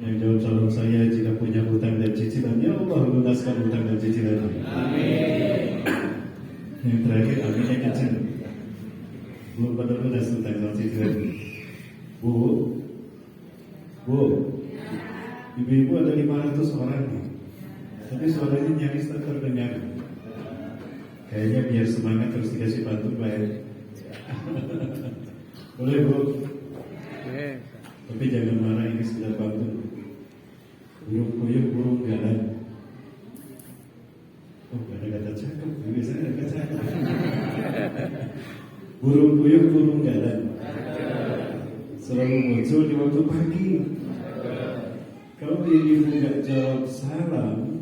Yang jawab salam saya jika punya hutang dan cicilan, ya Allah lunaskan hutang dan cicilan. Amin. Yang terakhir, aminnya kecil. Belum pada lunas hutang dan cicilan. Bu, ibu-ibu ada 500 orang nih, tapi suaranya nyaris tak terdengar. Kayaknya biar semangat terus dikasih pantun Pak ya. Boleh Bu? Tapi jangan marah, ini sudah pantun. Puyuh-puyuh burung galan. Oh, gak ada kata cakep, biasanya ada kata cakep. Burung puyuh burung galan selalu muncul di waktu pagi. Kalau ibu nggak jawab salam,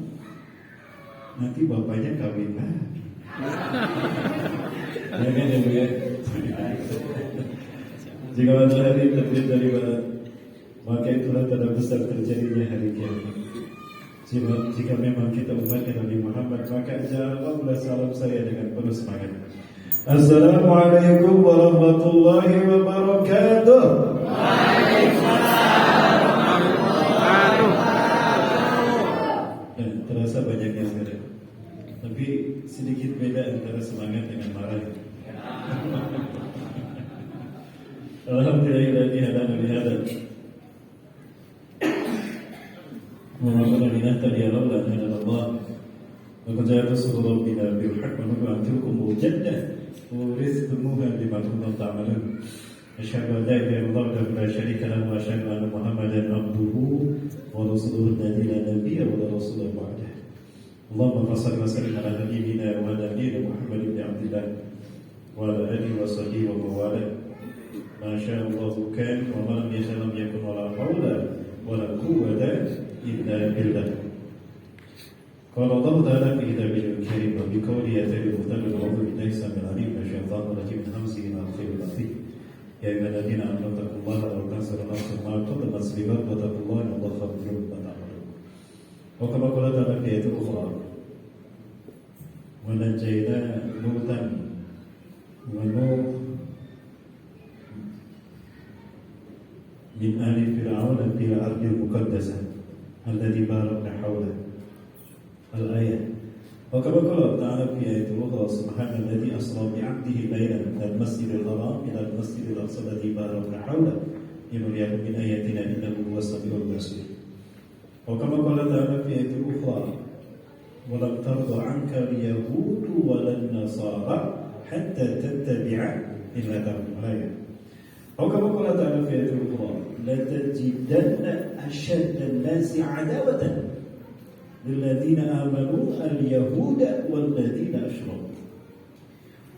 nanti bapaknya kawin lagi. Ya kan ya Bu ya? Jika matahari terbit dari barat, maka itulah tanda besar terjadinya hari kiamat. Jika memang kita umat Nabi Muhammad, maka jawablah salam saya dengan penuh semangat. Assalamualaikum warahmatullahi wabarakatuh. Waalaikumsalam warahmatullahi wabarakatuh. Terasa banyak yang ada, tapi sedikit beda antara semangat dengan marah. Alhamdulillah hadana li hada. Muhammadan nahtadi laula an Allah. Wa qad ja'a rasulullah bil haqq wa nu'tikum mujaddah ورثتموها بما كنتم تعملون أشهد أن لا إله إلا الله وحده لا شريك له وأشهد أن محمدا عبده ورسوله الذي لا نبي ولا رسول بعده اللهم صل وسلم على نبينا ونبينا محمد بن عبد الله وعلى آله وصحبه ومن والاه ما شاء الله كان وما لم يشاء لم يكن ولا حول ولا قوة إلا بالله. قال الله تعالى في كتابه الكريم وبقوله يتبع مهتد العوذ بالله السميع العليم من الشيطان الرجيم من همزه ونفخه ونفثه يا أيها الذين آمنوا اتقوا الله ولتنظر نفس ما قدمت لغد واتقوا الله إن الله خبير بما تعملون. وكما قال تعالى في آية أخرى ونجينا لوطا ونوح من آل فرعون في الأرض المقدسة التي باركنا حوله الآية. وكما قال تعالى في آية أخرى سبحان الذي أسرى بعبده ليلا من المسجد الحرام إلى المسجد الأقصى الذي باركنا حوله لنريه من آياتنا إنه هو السميع البصير. وكما قال تعالى في آية أخرى ولن ترضى عنك اليهود ولا النصارى حتى تتبع ملتهم الآية. وكما قال تعالى في آية أخرى لتجدن أشد الناس عداوة للذين آمنوا اليهود والذين أشركوا.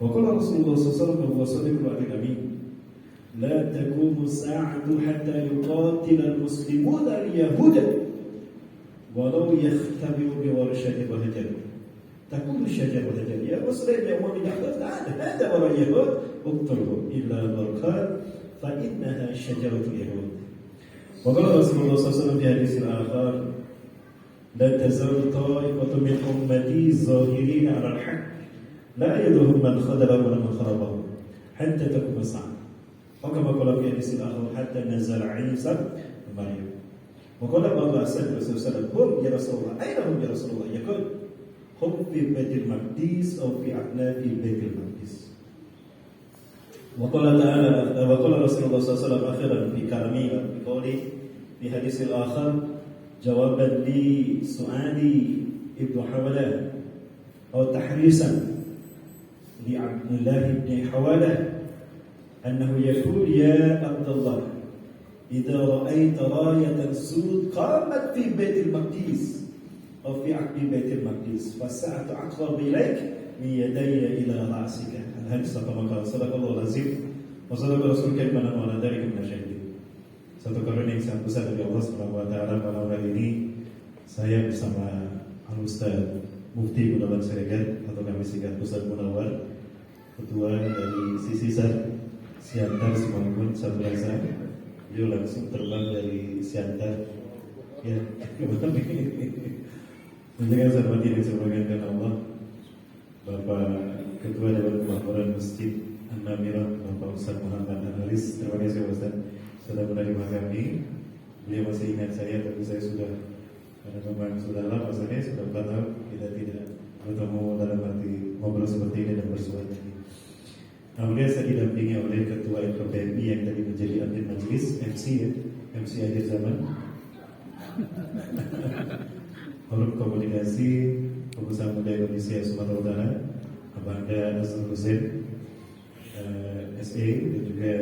وقال رسول الله صلى الله عليه وسلم وهو صادق الوعد الأمين لا تقوم الساعة حتى يقاتل المسلمون اليهود ولو يختبئوا بورشة وهجر. تقول الشجر وهجر يا مسلم يا مؤمن يحدث هذا وراء اليهود اقتله إلا بركات فإنها شجرة اليهود. وقال رسول الله صلى الله عليه وسلم في حديث آخر لا تزال طائفة من أمتي ظاهرين على الحق لا يضرهم من خذلهم ولا من خربهم حتى تقوم الساعة. وكما قال في حديث آخر حتى نزل عيسى بن مريم. وقال بعض السلف رسول الله هم يا رسول الله أين هم يا رسول الله؟ يقول هم في بيت المقدس أو في أعناق بيت المقدس. وقال تعالى وقال رسول الله صلى الله عليه وسلم أخيرا في كلامه بقوله في حديث الآخر جوابا لسؤال ابن حولة أو تحريصا لعبد الله بن حولة أنه يقول يا عبد الله إذا رأيت راية سود قامت في بيت المقدس أو في عقب بيت المقدس فالساعة أقرب إليك من يدي إلى رأسك. الحديث كما قال صدق الله العظيم وصدق رسول الكريم وعلى ذلك من الشهيدين. Satu karunia yang sangat besar dari Allah Subhanahu wa taala. Malam hari ini saya bersama Al-Ustaz Mufti Munawar Siregar atau kami singkat Ustaz Munawar, ketua dari Sisisar Siantar Simalungun Satu Rasa. Beliau langsung terbang dari Siantar. Ya, menjaga hormati dan semoga Allah Bapak Ketua Dewan Kemakmuran Masjid An-Namirah Bapak Ustaz Muhammad An-Haris. Terima kasih Ustaz sudah menerima kami Beliau masih ingat saya, tapi saya sudah, karena memang sudah lama, saya sudah 4 tahun kita tidak bertemu dalam arti ngobrol seperti ini dan bersuara lagi. Kemudian saya didampingi oleh Ketua LKPMI yang tadi menjadi admin majelis, MC ya, MC akhir zaman. Forum Komunikasi Pengusaha Muda Indonesia Sumatera Utara, Abangda Azhar Hussein, SE, dan juga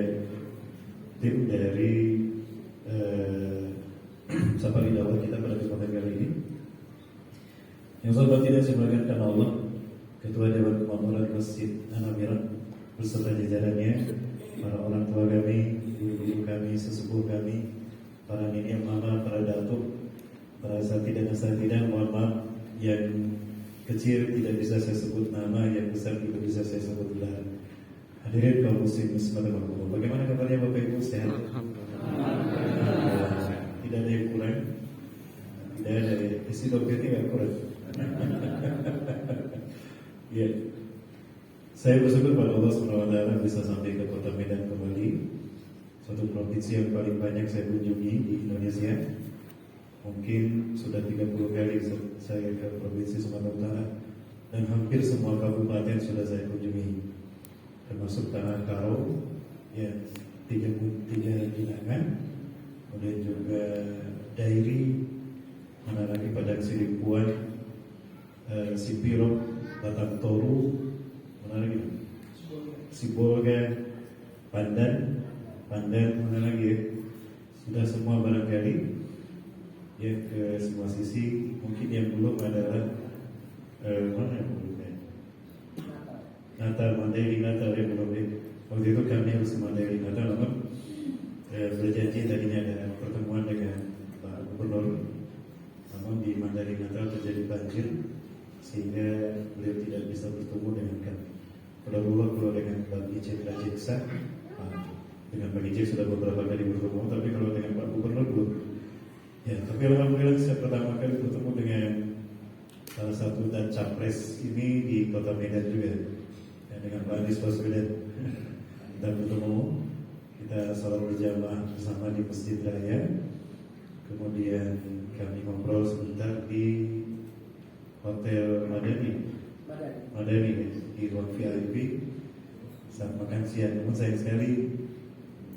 tim dari Safari Dakwah kita pada kesempatan kali ini. Yang saya hormati dan saya muliakan karena Allah, Ketua Dewan Kemakmuran Masjid An-Namiran beserta jajarannya, para orang tua kami, ibu-ibu kami, sesepuh kami, para nini mama, para datuk, para asatidz dan asatidzah, mohon maaf yang kecil tidak bisa saya sebut nama, yang besar tidak bisa saya sebut gelar. Hadirin kaum muslimin subhanallah. Bagaimana kabarnya Bapak Ibu, sehat? Tidak ada yang kurang, tidak ada isi dompetnya tidak kurang. Ya, saya bersyukur pada Allah SWT bisa sampai ke Kota Medan kembali, suatu provinsi yang paling banyak saya kunjungi di Indonesia. Mungkin sudah 30 kali saya ke Provinsi Sumatera Utara, dan hampir semua kabupaten sudah saya kunjungi, termasuk Tanah Karo, ya, 3 Binangan, kemudian juga Dairi, mana lagi Padang Sidimpuan, Sipiro, Batang Toru, mana lagi? Sibolga, Pandan, mana lagi ya? Sudah semua barangkali. Ya, ke semua sisi. Mungkin yang belum adalah mana yang belum ya? Mandailing Natal yang belum ya. Waktu itu kami harus ke Mandailing Natal, namun berjanji tadinya ada pertemuan dengan Pak Gubernur, namun di Mandailing Natal terjadi banjir sehingga beliau tidak bisa bertemu dengan kami. Kalau dengan Pak Ijek Rajeksa, dengan Pak Ijek sudah beberapa kali bertemu, tapi kalau dengan Pak Gubernur belum. Ya, tapi alhamdulillah saya pertama kali bertemu dengan salah satu dan capres ini di Kota Medan juga, ya, dengan Pak Anies Baswedan. Kita bertemu, kita salat berjamaah bersama di Masjid Raya, kemudian kami ngobrol sebentar di Hotel Madani ya, di ruang VIP saat makan siang. Namun sayang sekali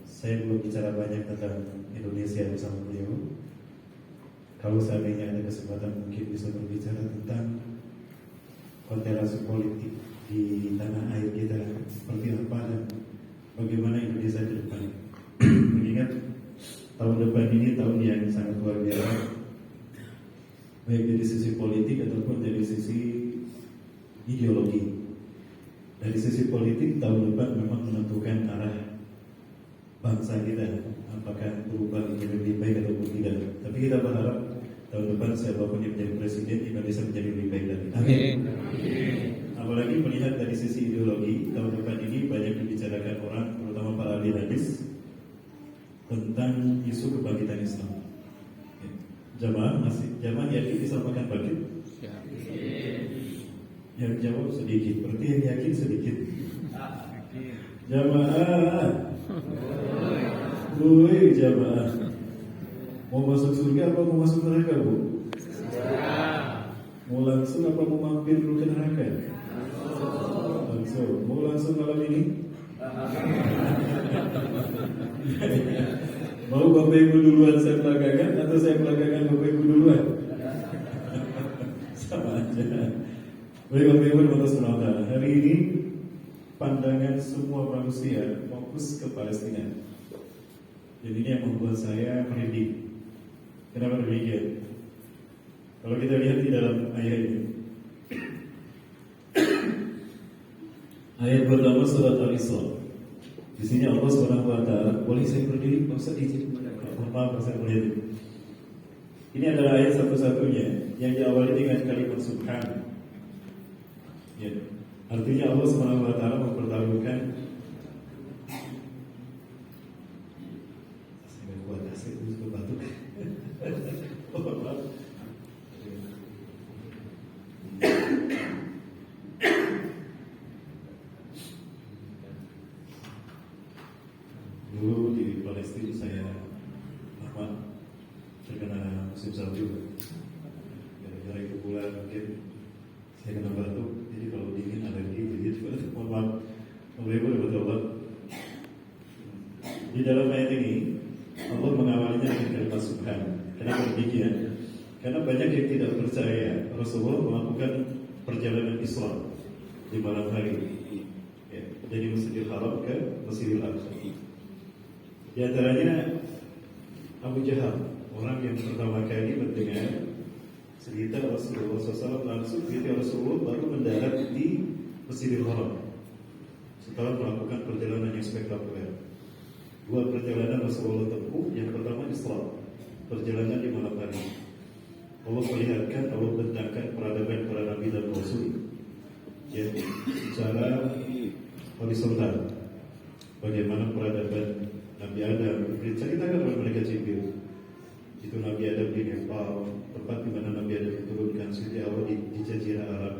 saya belum bicara banyak tentang Indonesia bersama beliau. Kalau seandainya ada kesempatan mungkin bisa berbicara tentang konstelasi politik di tanah air kita seperti apa dan bagaimana Indonesia ke depan. Mengingat tahun depan ini tahun yang sangat luar biasa, baik dari sisi politik ataupun dari sisi ideologi. Dari sisi politik tahun depan memang menentukan arah bangsa kita, apakah berubah menjadi lebih baik ataupun tidak. Tapi kita berharap tahun depan siapapun yang menjadi presiden, Indonesia menjadi lebih baik lagi. Amin. Apalagi melihat dari sisi ideologi, tahun depan ini banyak dibicarakan orang, terutama para ahli hadis, tentang isu kebangkitan Islam. Jamaah yakin Islam akan bangkit? Yang jawab sedikit, berarti yang yakin sedikit. Jamaah. Woi jamaah, mau masuk surga apa mau masuk neraka, Bu? Mau langsung apa mau mampir dulu ke neraka? Langsung. Mau langsung malam ini? Mau Bapak Ibu duluan saya belakangan atau saya belakangan Bapak Ibu duluan? Sama aja. Baik Bapak Ibu dan hari ini pandangan semua manusia fokus ke Palestina. Jadi ini yang membuat saya merinding. Kenapa demikian? Kalau kita lihat di dalam ayat ini, ayat pertama surat Al-Isra. Di sini Allah SWT, boleh saya berdiri? Tidak usah izin. Maaf, saya boleh. Ini adalah ayat satu-satunya yang diawali dengan kalimat Subhan. Ya, artinya Allah SWT mempertaruhkan. Saya bisa batuk. Dulu di Palestina saya lama musim salju. Gara-gara itu pula mungkin saya kena batuk, jadi kalau dingin alergi, jadi mohon maaf. Ibu betul. Di dalam ayat ini Allah mengawalinya dengan kalimat subhan. Kenapa demikian? Karena banyak yang tidak percaya Rasulullah melakukan perjalanan Isra di malam hari, ya, dari Masjidil Haram ke Masjidil Aqsa. Di antaranya Abu Jahal, orang yang pertama kali mendengar cerita Rasulullah SAW langsung ketika Rasulullah baru mendarat di Masjidil Haram setelah melakukan perjalanan yang spektakuler. Dua perjalanan Rasulullah tempuh. Yang pertama Isra, perjalanan di malam hari. Allah perlihatkan, Allah bentangkan peradaban para nabi dan rasul, ya, secara horizontal. Bagaimana peradaban Nabi Adam diceritakan oleh malaikat Jibril. Itu Nabi Adam di Nepal, tempat di mana Nabi Adam diturunkan sejak awal di Jazirah Arab.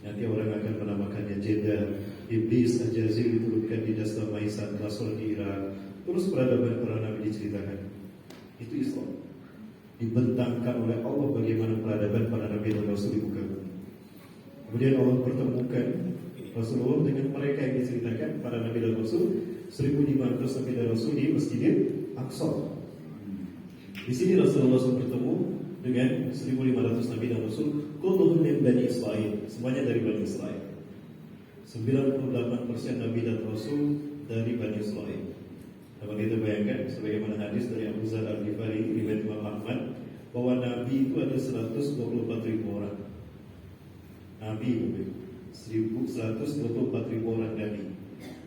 Nanti orang akan menamakannya Jeddah. Iblis Al-Jazir diturunkan di Dasar Maisan, Basra di Irak. Terus peradaban para nabi diceritakan. Itu Islam. Dibentangkan oleh Allah bagaimana peradaban para nabi dan rasul di muka bumi. Kemudian Allah pertemukan Rasulullah dengan mereka yang diceritakan para nabi dan rasul, 1.500 nabi dan rasul di Masjidil Aqsa. Di sini Rasulullah SAW bertemu dengan 1.500 nabi dan rasul, kulluhum min Bani Israel, semuanya dari Bani Israel. 98% nabi dan rasul dari Bani Israel. Dapat kita bayangkan sebagaimana hadis dari Abu Zar Al-Ghifari riwayat Imam Ahmad bahwa nabi itu ada 124.000 orang. Nabi 124.000 orang nabi.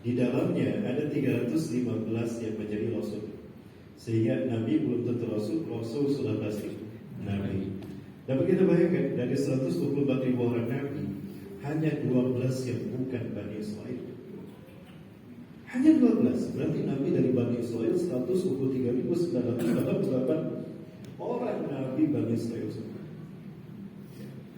Di dalamnya ada 315 yang menjadi rasul. Sehingga nabi belum tentu rasul, rasul sudah pasti nabi. Dapat kita bayangkan dari 124.000 orang nabi, hanya 12 yang bukan Bani Israel. Hanya 12. Berarti Nabi dari Bani Israel 123.988 orang Nabi Bani Israel.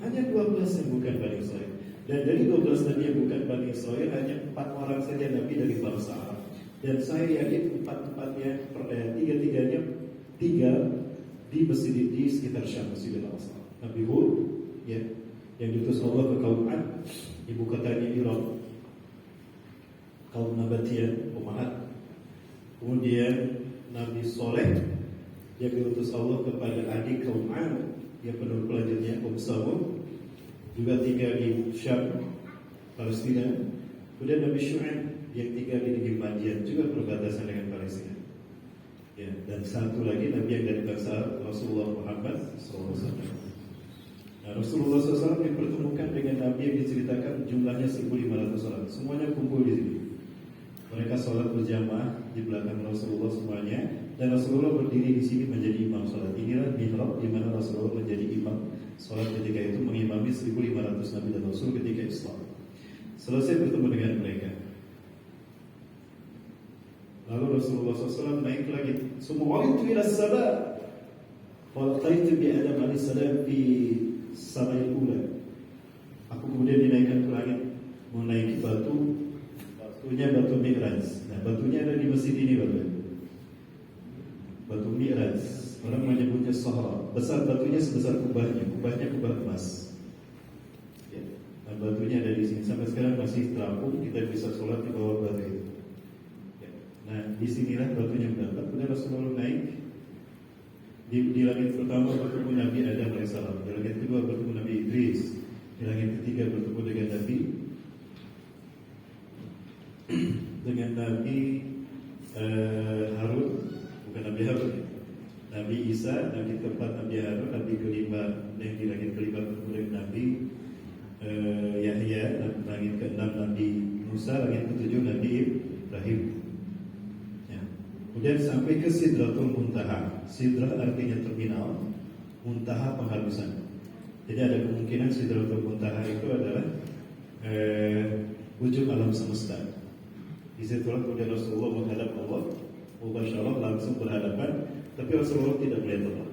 Hanya 12 yang bukan Bani Israel. Dan dari 12 Nabi yang bukan Bani Israel, hanya 4 orang saja Nabi dari bangsa Arab. Dan saya yakin 4-4-nya, tiga-tiganya tinggal di masjid di sekitar Syam, Masjidil Aqsa. Nabi Hud, ya, yang diutus Allah ke kaum Ad, ibu kotanya Irak, kaum Nabatiyah, Umahat. Kemudian Nabi Soleh yang diutus Allah kepada adik kaum Ad, yang penuh pelanjutnya kaum Samud, juga tinggal di Syam, Palestina. Kemudian Nabi Syu'aib yang tinggal di negeri Madian, juga berbatasan dengan Palestina. Ya, dan satu lagi Nabi yang dari bangsa Rasulullah Muhammad SAW. Nah, Rasulullah SAW dipertemukan dengan Nabi yang diceritakan jumlahnya 1.500 orang. Semuanya kumpul di sini. Mereka sholat berjamaah di belakang Rasulullah semuanya, dan Rasulullah berdiri di sini menjadi imam sholat. Inilah mihrab di mana Rasulullah menjadi imam sholat ketika itu, mengimami 1.500 Nabi dan Rasul ketika Islam. Selesai bertemu dengan mereka, lalu Rasulullah SAW naik lagi. Semua itu ila sama. Walaqaitu bi Adam alaihissalam fi samai ula. Aku kemudian dinaikkan ke langit menaiki batunya batu Mi'raj. Nah, batunya ada di masjid ini, batu Mi'raj. Orang menyebutnya Sahra. Besar batunya sebesar kubahnya kubah emas. Ya. Nah, batunya ada di sini. Sampai sekarang masih terapung. Kita bisa sholat di bawah batu itu. Ya. Nah, disinilah batunya mendapat. Kemudian Rasulullah naik. Di langit pertama bertemu Nabi Adam alaihissalam. Di langit kedua bertemu Nabi Idris. Di langit ketiga bertemu dengan Nabi Harun, bukan Nabi Harun, Nabi Isa. Nabi keempat Nabi Harun. Nabi kelima, yang di langit kelima bertemu dengan Nabi Yahya. Langit keenam Nabi Musa. Langit ketujuh Nabi Ibrahim. Kemudian sampai ke Sidratul Muntaha. Sidrah artinya terminal, Muntaha penghabisan. Jadi ada kemungkinan Sidratul Muntaha itu adalah ujung alam semesta. Di situlah kemudian Rasulullah menghadap Allah, mubasyarah langsung berhadapan, tapi Rasulullah tidak melihat Allah.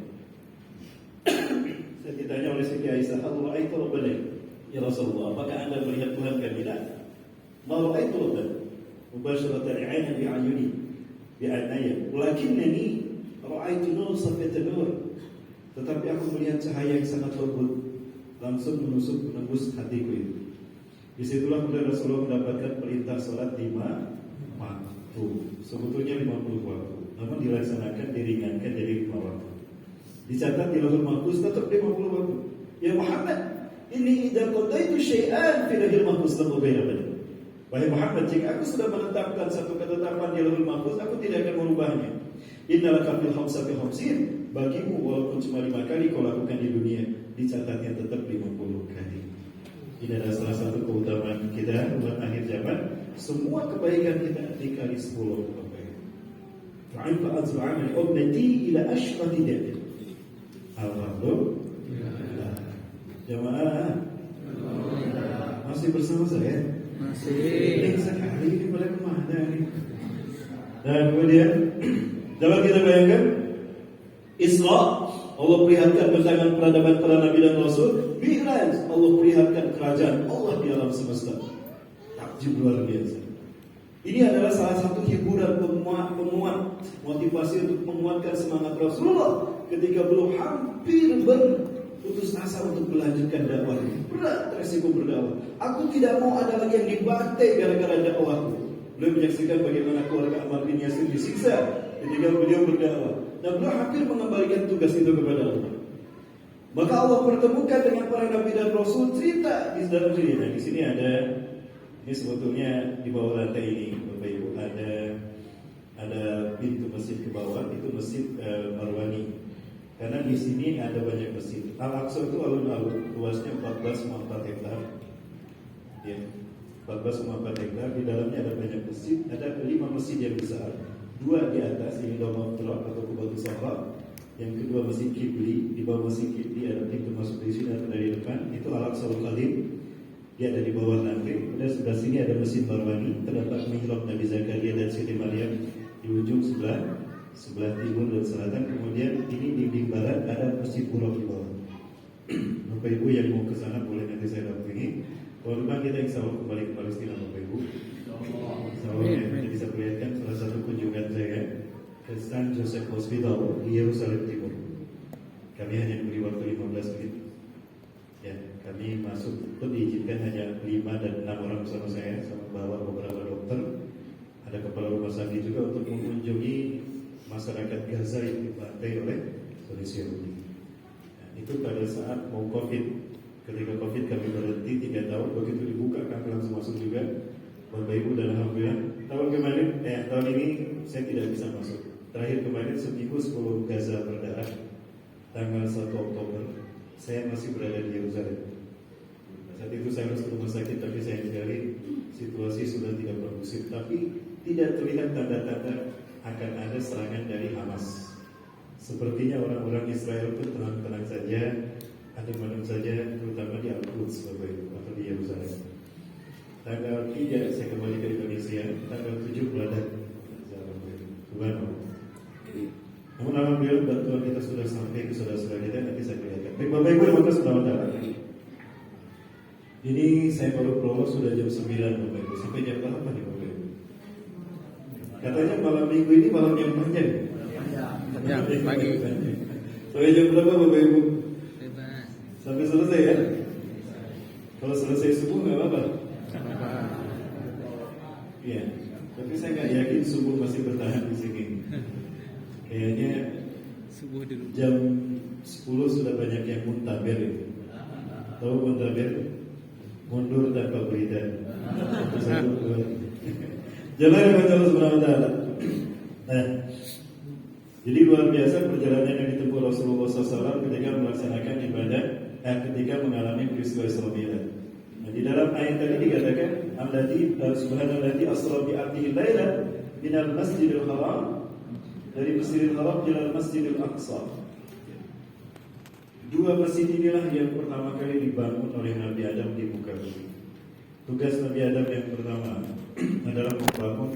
Saya ditanya oleh Siti Aisyah, "Allah itu Rabbana?" Ya Rasulullah, apakah Anda melihat Tuhan kami? Tidak. Ma ra'aitu Rabbana. Mubasyaratan 'ainan bi'ayuni. Bi'anaya, walakinnani ra'aitu nur safiyatan nur. tetapi aku melihat cahaya yang sangat lembut langsung menembus hatiku itu. Disitulah kemudian Rasulullah mendapatkan perintah sholat 5 waktu. Sebetulnya 50 waktu, namun dilaksanakan diringankan jadi 5 waktu. Dicatat di Lauhul Mahfuz tetap 50 waktu. Ya Muhammad, ini idza qadaitu syai'an fi Lauhul Mahfuz lam ubayyana. Wahai Muhammad, jika aku sudah menetapkan satu ketetapan di Lauhul Mahfuz, aku tidak akan merubahnya. Innalaka fil khamsati khamsin, bagimu walaupun cuma 5 kali kau lakukan di dunia, dicatatnya tetap 50 kali. Ini adalah salah satu keutamaan kita umat akhir zaman. Semua kebaikan kita dikali 10 kebaikan. Fa'infa azra'amani ummati ila ashrati da'in. Alhamdulillah. Jamaah masih bersama saya? Masih. Sekali ini pada kemana nih? Dan kemudian dapat kita bayangkan Isra, Allah perlihatkan bentangan peradaban para nabi dan rasul. Mi'raj, Allah perlihatkan kerajaan Allah di alam semesta. Takjub luar biasa. Ini adalah salah satu hiburan penguat motivasi untuk menguatkan semangat Rasulullah ketika belum hampir berputus asa untuk melanjutkan dakwah. Berat resiko berdakwah. Aku tidak mau ada lagi yang dibantai gara-gara dakwahku. Beliau menyaksikan bagaimana keluarga Ammar bin Yasir disiksa ketika beliau berdakwah. Dan beliau hampir mengembalikan tugas itu kepada Allah. Maka Allah pertemukan dengan para nabi dan rasul, cerita di dalam sini. Nah, di sini ada, ini sebetulnya di bawah lantai ini, Bapak Ibu, ada pintu masjid ke bawah, itu masjid Marwani. Karena di sini ada banyak masjid. Al-Aqsa itu alun-alun, luasnya 14,4 hektar. Ya, 14,4 hektar. Di dalamnya ada banyak masjid. Ada 5 masjid yang besar. 2 di atas, ini Doma Turab atau Kubatul Safa. Yang kedua Masjid Kibli. Di bawah Masjid Kibli ada pintu masuk dari sini atau dari depan. Itu Al-Aqsa Al-Qadim. Dia ada di bawah lantai. Kemudian sebelah sini ada Masjid Marwani. Terdapat mihrab Nabi Zakaria dan Siti Maryam di ujung sebelah timur dan selatan. Kemudian ini di barat ada Masjid Buraq di bawah. Bapak Ibu yang mau ke sana boleh nanti saya dampingi. Kalau memang kita insya Allah kembali ke Palestina, Bapak Ibu. Insya Allah ya, bisa perlihatkan salah satu kunjungan saya ke San Joseph Hospital di Yerusalem Timur. Kami hanya diberi waktu 15 menit. Ya, kami masuk itu diizinkan hanya 5 dan 6 orang bersama saya, sama bawa beberapa dokter. Ada kepala rumah sakit juga untuk mengunjungi masyarakat Gaza yang dibantai oleh polisi Yahudi. Nah, itu pada saat mau COVID. Ketika COVID kami berhenti 3 tahun, begitu dibuka kami langsung masuk juga. Bapak Ibu dan Alhamdulillah tahun ini saya tidak bisa masuk. Terakhir kemarin seminggu sebelum Gaza berdarah, tanggal 1 Oktober, saya masih berada di Yerusalem. Saat itu saya harus ke rumah sakit, tapi sayang sekali situasi sudah tidak kondusif. Tapi tidak terlihat tanda-tanda akan ada serangan dari Hamas. Sepertinya orang-orang Israel itu tenang-tenang saja, adem-adem saja, terutama di Al-Quds, Bapak Ibu, atau di Yerusalem. Tanggal 3 saya kembali ke Indonesia, tanggal 7 meledak. Subhanallah. Namun alhamdulillah bantuan kita sudah sampai ke saudara-saudara kita, nanti saya perlihatkan. Baik Bapak Ibu yang saudara-saudara. Ini saya baru prolog sudah jam 9 Bapak Ibu. Sampai jam berapa nih Bapak Ibu? Katanya malam minggu ini malam yang panjang. Ya, pagi. Sampai jam berapa Bapak Ibu? Sampai selesai ya? Kalau selesai subuh nggak apa-apa. Iya, tapi saya nggak yakin subuh masih bertahan di sini. Kayaknya jam 10 sudah banyak yang muntaber itu. Tahu muntaber? Mundur tanpa berita. Jangan lupa Allah Subhanahu wa taala. Nah, jadi luar biasa perjalanan yang ditempuh Rasulullah SAW ketika melaksanakan ibadah, ketika mengalami peristiwa Isra Mi'raj. Nah, di dalam ayat tadi dikatakan, "Allati subhanallati asra bi 'abdihi lailan minal masjidil haram", dari Masjidil Haram ila Masjidil Aqsa. 2 masjid inilah yang pertama kali dibangun oleh Nabi Adam di muka bumi. Tugas Nabi Adam yang pertama adalah membangun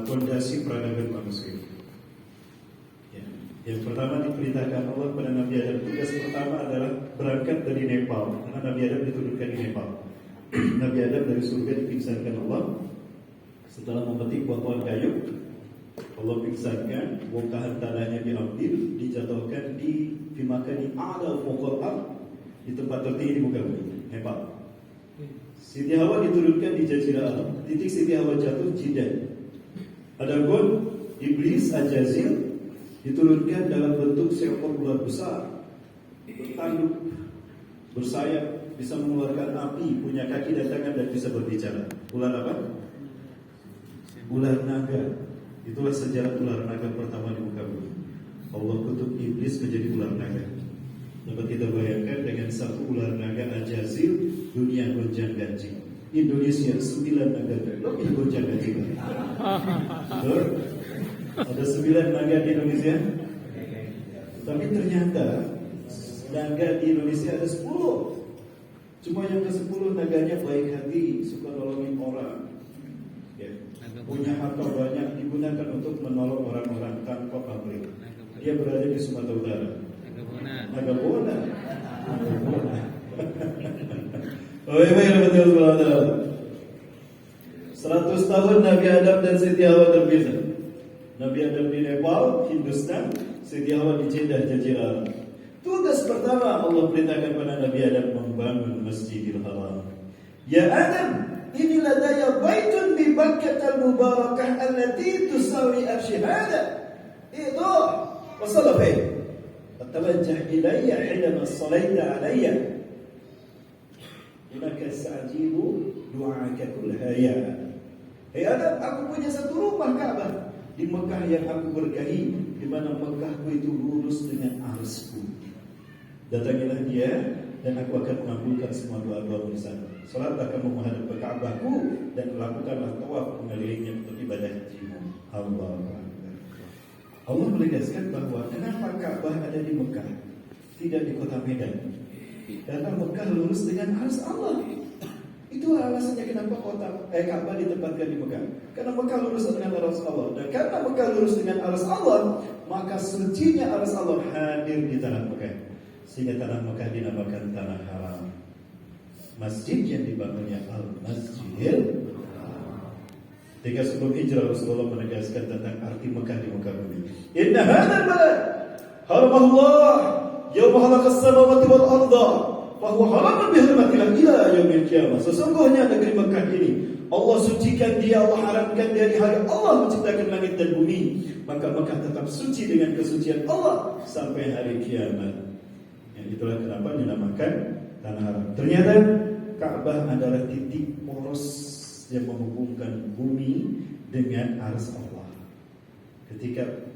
fondasi peradaban manusia. Yang pertama diperintahkan Allah kepada Nabi Adam, tugas pertama adalah berangkat dari Nepal, karena Nabi Adam diturunkan di Nepal. Nabi Adam dari surga dipingsankan Allah setelah memetik buah-buahan kayu. Allah pingsankan, bongkahan tanahnya diambil, dijatuhkan di fi makani a'la fawqal ard, di tempat tertinggi di muka bumi. Hebat. Siti Hawa diturunkan di Jazirah Arab. Titik Siti Hawa jatuh Jidah. Adapun iblis Al-Jazil diturunkan dalam bentuk seekor ular besar, bertanduk, bersayap, bisa mengeluarkan api, punya kaki dan tangan dan bisa berbicara. Ular apa? Ular naga. Itulah sejarah ular naga pertama di muka bumi. Allah kutuk iblis menjadi ular naga. Dapat kita bayangkan dengan satu ular naga Al-Jazil, dunia gonjang ganjing. Indonesia 9 naga lebih gonjang ganjing. Betul? Ada 9 naga di Indonesia. Tapi ternyata naga di Indonesia ada 10. Cuma yang ke-10 naganya baik hati, suka nolongin orang. Ya. Punya harta banyak, digunakan untuk menolong orang-orang tanpa pamrih. Dia berada di Sumatera Utara. Naga Bona. Oh iya, betul betul. 100 tahun Nabi Adam dan Siti Hawa terpisah. Nabi Adam di Nepal, Hindustan, Siti Hawa di Jeddah, Jazirah Arab. Tugas pertama Allah perintahkan pada Nabi Adam membangun Masjidil Haram. Ya Adam, ini ladaya baitun bi Bakkatal mubarakah allati tusawi arshihada. Itu wasala fi. Fatawajjah ilayya hina salaita alayya. Innaka sa'jibu du'aka kull haya. Hei Adam, aku punya satu rumah Ka'bah di Mekah yang aku berkahi, di mana Mekahku itu lurus dengan arusku. Datangilah dia dan aku akan mengabulkan semua doa-doamu di sana. Salatlah kamu menghadap ke Ka'bahku dan lakukanlah tawaf mengelilingnya untuk ibadah hajimu. Allahu Akbar. Allah menegaskan bahwa kenapa Ka'bah ada di Mekah, tidak di kota Medan? Karena Mekah lurus dengan arus Allah. Itulah alasannya kenapa Ka'bah ditempatkan di Mekah. Karena Mekah lurus dengan arus Allah. Dan karena Mekah lurus dengan arus Allah, maka sucinya arus Allah hadir di tanah Mekah. Sehingga tanah Mekah dinamakan tanah haram. Masjid yang dibangunnya Al-Masjid. Ketika sebelum hijrah Rasulullah menegaskan tentang arti Mekah di muka bumi. Inna hadzal balad haramahullah yauma khalaqas samawati wal arda fa huwa haramun bi hurmatillah ila yaumil qiyamah. Sesungguhnya negeri Mekah ini Allah sucikan dia, Allah haramkan dia di hari Allah menciptakan langit dan bumi. Maka Mekah tetap suci dengan kesucian Allah sampai hari kiamat. Yang itulah kenapa dinamakan tanah haram. Ternyata Ka'bah adalah titik poros yang menghubungkan bumi dengan arus Allah. Ketika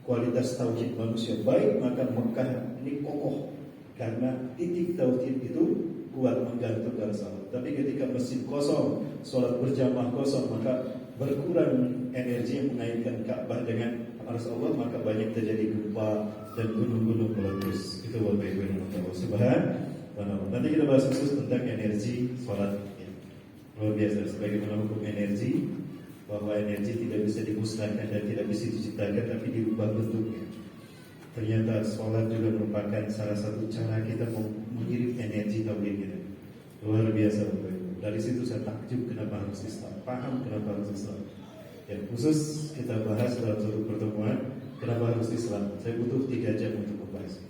kualitas tauhid manusia baik, maka Mekah ini kokoh karena titik tauhid itu kuat menggantung arus Allah. Tapi ketika masjid kosong, sholat berjamaah kosong, maka berkurang energi yang mengaitkan Ka'bah dengan arus Allah, maka banyak terjadi gempa dan gunung-gunung meletus. Itu Bapak Ibu yang Allah Subhanahu. Nanti kita bahas khusus tentang energi sholat. Luar biasa, sebagaimana hukum energi, bahwa energi tidak bisa dimusnahkan dan tidak bisa diciptakan, tapi dirubah bentuknya. Ternyata sholat juga merupakan salah satu cara kita mengirim energi tauhid kita. Luar biasa Bapak Ibu. Dari situ saya takjub kenapa harus Islam, paham kenapa harus Islam. Yang khusus kita bahas dalam satu pertemuan, kenapa harus Islam. Saya butuh 3 jam untuk membahas.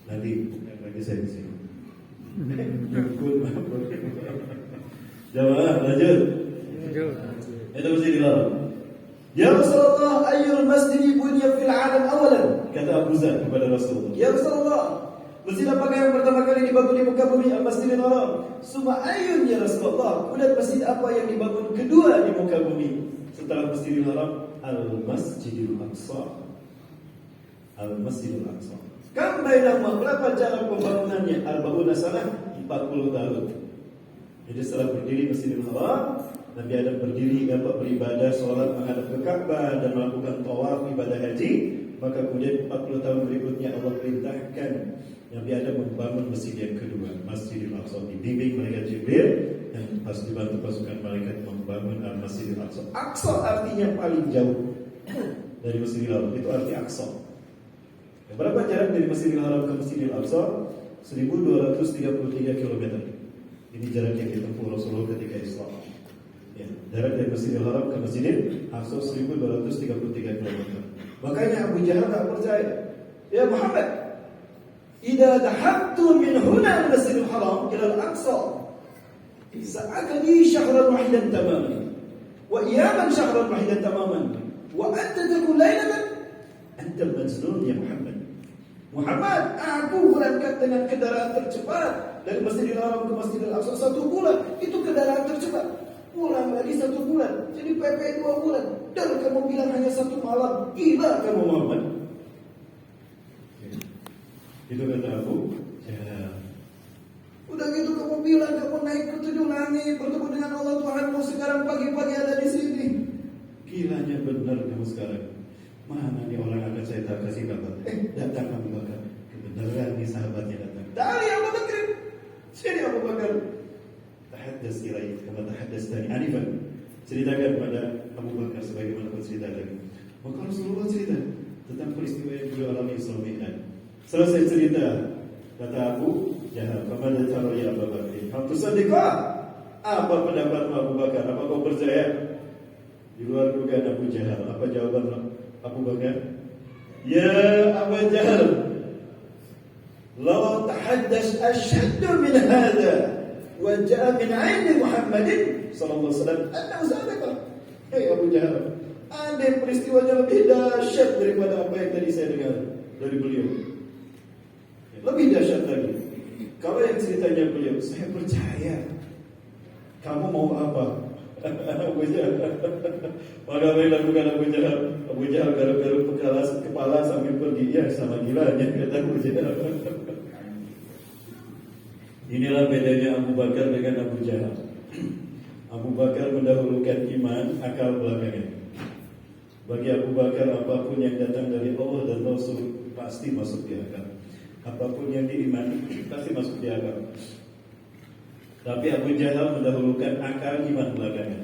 Nanti lagi saya di sini. Jamaah lanjut. Itu mesti dilakukan. Ya Rasulullah, ayyul masjid bunya fil alam awalan. Kata Abu Zar kepada Rasulullah. Ya Rasulullah, masjid apakah yang pertama kali dibangun di muka bumi? Al-Masjidil Haram. Suma ayyun ya Rasulullah. Kemudian masjid apa yang dibangun kedua di muka bumi setelah Masjidil Haram? Al-Masjidil Aqsa. Al-Masjidil Aqsa. Kam bainahuma, berapa jarak pembangunannya? Arba'una sanah, 40 tahun. Jadi setelah berdiri Masjidil Haram, Nabi Adam berdiri dapat beribadah, sholat, menghadap ke Ka'bah dan melakukan tawaf ibadah haji. Maka kemudian 40 tahun berikutnya Allah perintahkan Nabi Adam membangun masjid yang kedua, Masjidil Aqsa. Dibimbing malaikat Jibril dan pas dibantu pasukan malaikat membangun Masjidil Aqsa. Aqsa artinya paling jauh dari Masjidil Haram, itu arti Aqsa. Berapa jarak dari Masjidil Haram ke Masjidil Aqsa? 1233 km. Ini jarak yang ditempuh Rasulullah ketika Islam. Ya, jarak dari Masjidil Haram ke Masjidil Aqsa 1233 km. Makanya Abu Jahal tak percaya. Ya Muhammad, idza dhahabtu min huna al-masjidil haram ila al-aqsa sa'akali shahran wahidan tamaman wa iyaman shahran wahidan tamaman wa anta taqul laylatan anta majnun ya Muhammad. Muhammad, aku berangkat dengan kendaraan tercepat dari Masjidil Haram ke Masjidil Aqsa 1 bulan. Itu kendaraan tercepat. Pulang lagi 1 bulan. Jadi PP 2 bulan. Dan kamu bilang hanya 1 malam. Gila kamu Muhammad. Itu kata Abu Jahal. Udah gitu kamu bilang kamu naik ke 7 langit bertemu dengan Allah Tuhanmu. Sekarang pagi-pagi ada di sini. Gilanya benar kamu sekarang. Mana nih orang akan saya tak kasih kabar? Datang Abu Bakar. Kebenaran nih sahabatnya datang. Dari Abu Bakar. Sini Abu Bakar. Tahaddas ilai kama tahaddas tani anifan. Ceritakan pada Abu Bakar sebagaimana kau cerita tadi. Maka Rasulullah cerita tentang peristiwa yang beliau alami Isra Mi'raj. Selesai cerita, kata Abu Jahal, "Faman taru ya Abu Bakar? Hal tusaddiqa?" Apa pendapatmu Abu Bakar? Apa kau percaya? Di luar dugaan Abu Jahal. Apa jawaban Abu Bakar? Ya Abu Jahal, law tahaddas ashaddu min hadha wa jaa min 'indi Muhammadin sallallahu alaihi wasallam annahu sadaqa. Hei Abu Jahal, andai peristiwanya lebih dahsyat daripada apa yang tadi saya dengar dari beliau, lebih dahsyat lagi. Kalau yang ceritanya beliau, saya percaya. Kamu mau apa? Abu Jahal. Maka apa yang lakukan Abu Jahal? Abu Jahal garuk-garuk kepala sambil pergi. Ya sama gilanya kata Abu Jahal. Inilah bedanya Abu Bakar dengan Abu Jahal. Abu Bakar mendahulukan iman, akal belakangan. Bagi Abu Bakar apapun yang datang dari Allah dan Rasul pasti masuk di akal. Apapun yang diimani pasti masuk di akal. Tapi Abu Jahal mendahulukan akal, iman belakangan.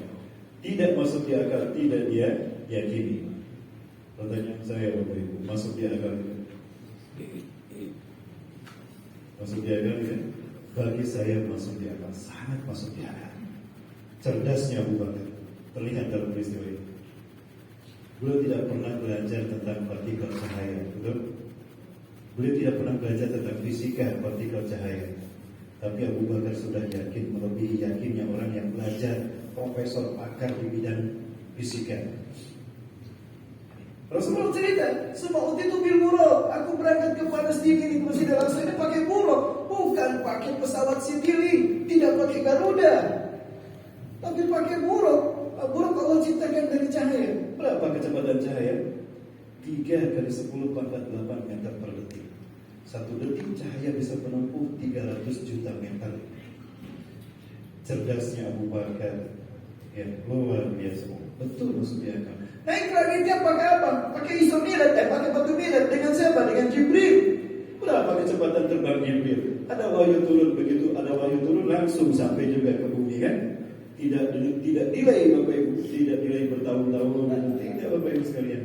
Tidak masuk di akal, tidak dia yakini. Pertanyaan saya Bapak Ibu, masuk di akal tidak? Masuk di akal tidak? Bagi saya masuk di akal, sangat masuk di akal. Cerdasnya Abu Bakar terlihat dalam peristiwa ini. Beliau tidak pernah belajar tentang partikel cahaya, betul? Beliau tidak pernah belajar tentang fisika partikel cahaya. Tapi Abu Bakar sudah yakin, melebihi yakinnya orang yang belajar, profesor pakar di bidang fisika. Rasulullah cerita, "Semua itu bil buruk. Aku berangkat ke Palestina di Masjidil Aqsa ini pakai buruk, bukan pakai pesawat Citylink, tidak pakai Garuda, tapi pakai buruk. Buruk Allah ciptakan dari cahaya. Berapa kecepatan cahaya? 3 kali 10 pangkat 8 meter per detik. 1 detik cahaya bisa menempuh 300 juta meter. Cerdasnya Abu Bakar, ya luar biasa. Betul maksudnya kan. Naik langitnya pakai apa? Pakai Isra Mi'raj, pakai batu Mi'raj. Dengan siapa? Dengan Jibril. Berapa kecepatan terbang Jibril? Ada wahyu turun, begitu ada wahyu turun langsung sampai juga ke bumi kan? Tidak delay Bapak Ibu, tidak delay bertahun-tahun, tidak Bapak Ibu sekalian.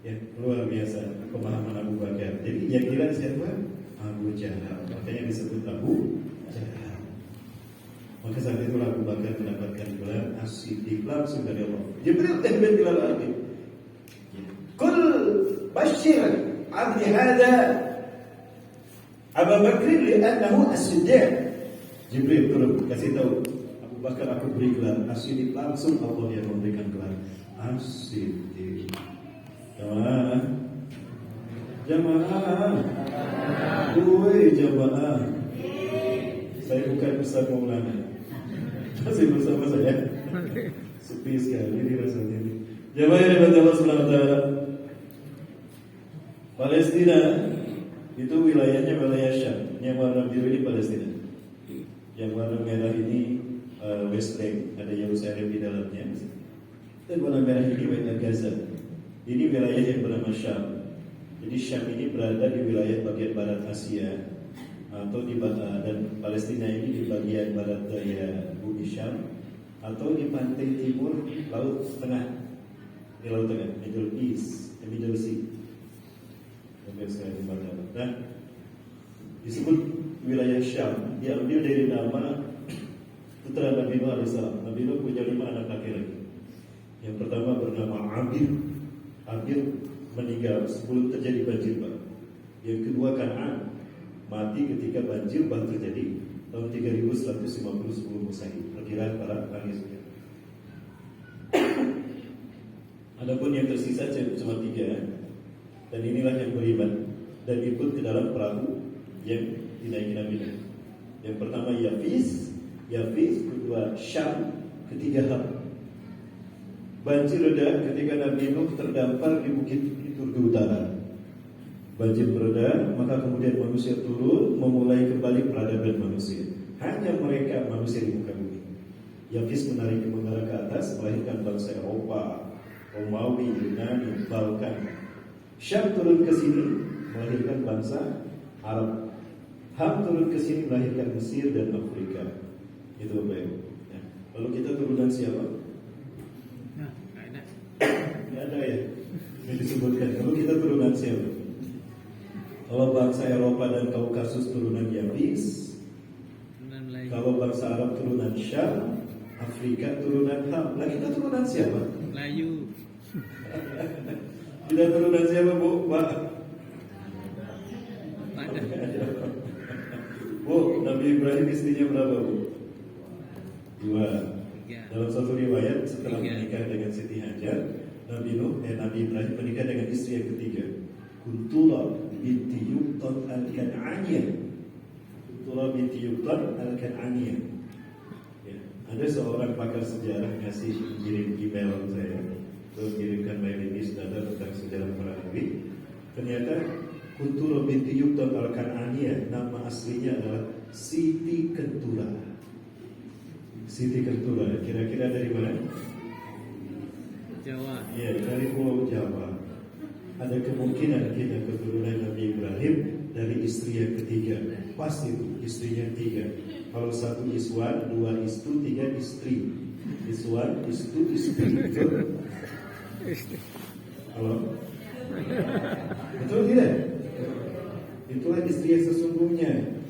Ya, luar biasa pemahaman Abu Bakar. Jadi yang kira siapa? Abu Jahal. Makanya disebut Abu Jahal. Maka saat itu Abu Bakar mendapatkan gelar As-Siddiq langsung dari Allah. Jibril tahbid ila al-ardi. Kul bashir abdi hada Abu Bakar li'annahu As-Siddiq. Jibril turun kasih tahu Abu Bakar, aku beri gelar As-Siddiq, langsung Allah yang memberikan gelar As-Siddiq. Jamaah, jamaah. Saya bukan Ustaz Maulana, masih bersama saya. Sepi sekali ini rasanya. Jamaah yang dibantu Allah Subhanahu wa Ta'ala. Palestina itu wilayahnya wilayah Syam. Yang warna biru ini Palestina. Yang warna merah ini West Bank, ada Yerusalem di dalamnya. Dan warna merah ini wilayah Gaza. Ini wilayah yang bernama Syam. Jadi Syam ini berada di wilayah bagian barat Asia atau dan Palestina ini di bagian barat daya bumi Syam atau di pantai timur Laut Tengah, di Laut Tengah, Middle East, Middle Sea. Nah, disebut wilayah Syam diambil dari nama putra Nabi Nuh alaihissalam. Nabi Nuh punya 5 anak laki-laki. Yang pertama bernama Abir meninggal sebelum terjadi banjir. Yang kedua Kan'an mati ketika banjir baru terjadi tahun 3150 sebelum Masehi. Perkiraan para ahli sejarah. Adapun yang tersisa cuma 3, dan inilah yang beriman dan ikut ke dalam perahu yang dinaiki Nabi Nuh. Yang pertama Yafis, kedua Syam, ketiga Ham. Banjir reda ketika Nabi Nuh terdampar di bukit Turki Utara. Banjir mereda, maka kemudian manusia turun, memulai kembali peradaban manusia. Hanya mereka manusia di muka bumi. Yafis menarik ke mengarah ke atas, melahirkan bangsa Eropa, Romawi, Yunani, Balkan. Syam turun ke sini, melahirkan bangsa Arab. Ham turun ke sini, melahirkan Mesir dan Afrika. Itu Bapak Ibu. Ya. Lalu kita turunan siapa? Nah, ada. Tidak ada ya yang disebutkan. Kalau kita turunan siapa? Kalau bangsa Eropa dan Kaukasus turunan Yafis. Kalau bangsa Arab turunan Syam, Afrika turunan Ham. Lah kita turunan siapa? Melayu. Kita turunan siapa, Bu? Pak? Ada. Bu, Nabi Ibrahim istrinya berapa, Bu? 2. 3. Dalam satu riwayat setelah 3. menikah dengan Siti Hajar, Nabi Ibrahim menikah dengan istri yang ketiga, Kuntura binti Yuqtan al-Kan'aniyah. Kuntura binti Yuqtan al-Kan'aniyah. Ya, ada seorang pakar sejarah kirim email saya, mengirimkan mailing list data tentang sejarah para nabi. Ternyata Kuntura binti Yuqtan al-Kan'aniyah nama aslinya adalah Siti Kentura. Siti Kentura, kira-kira dari mana? Jawa. Ya, dari Pulau Jawa. Ada kemungkinan kita keturunan Nabi Ibrahim dari istri yang ketiga. Pasti itu, istrinya 3. Kalau 1 iswan, 2 istu, 3 istri. Iswan, istu, istri. Betul? Halo? Betul tidak? Itulah istri yang sesungguhnya.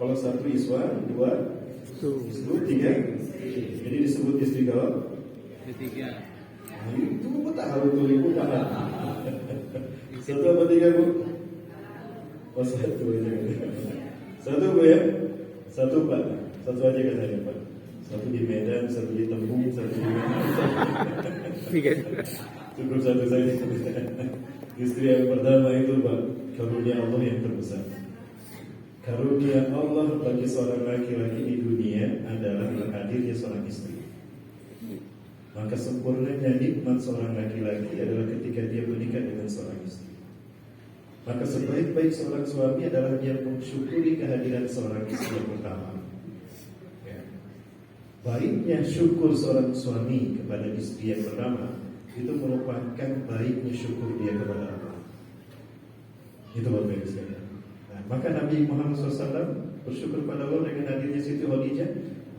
Kalau 1 iswan, 2 istu, 3. Jadi disebut istri kalau Ketiga. itu Bu tak harus tulis Bu. 1 apa 3 Bu? Oh 1 aja. 1 Bu ya? 1 Pak. 1 aja kan saya Pak. 1 di Medan, 1 di Tembung, 1 di Medan. Cukup 1 saja. Istri yang pertama itu Pak, karunia Allah yang terbesar. Karunia Allah bagi seorang laki-laki di dunia adalah hadirnya seorang istri. Maka sempurnanya nikmat seorang laki-laki adalah ketika dia menikah dengan seorang istri. Maka sebaik-baik seorang suami adalah dia mensyukuri kehadiran seorang istri yang pertama. Ya. Baiknya syukur seorang suami kepada istri yang pertama itu merupakan baiknya syukur dia kepada Allah. Itu Bapak Ibu sekalian. Nah, maka Nabi Muhammad SAW bersyukur pada Allah dengan hadirnya Siti Khadijah.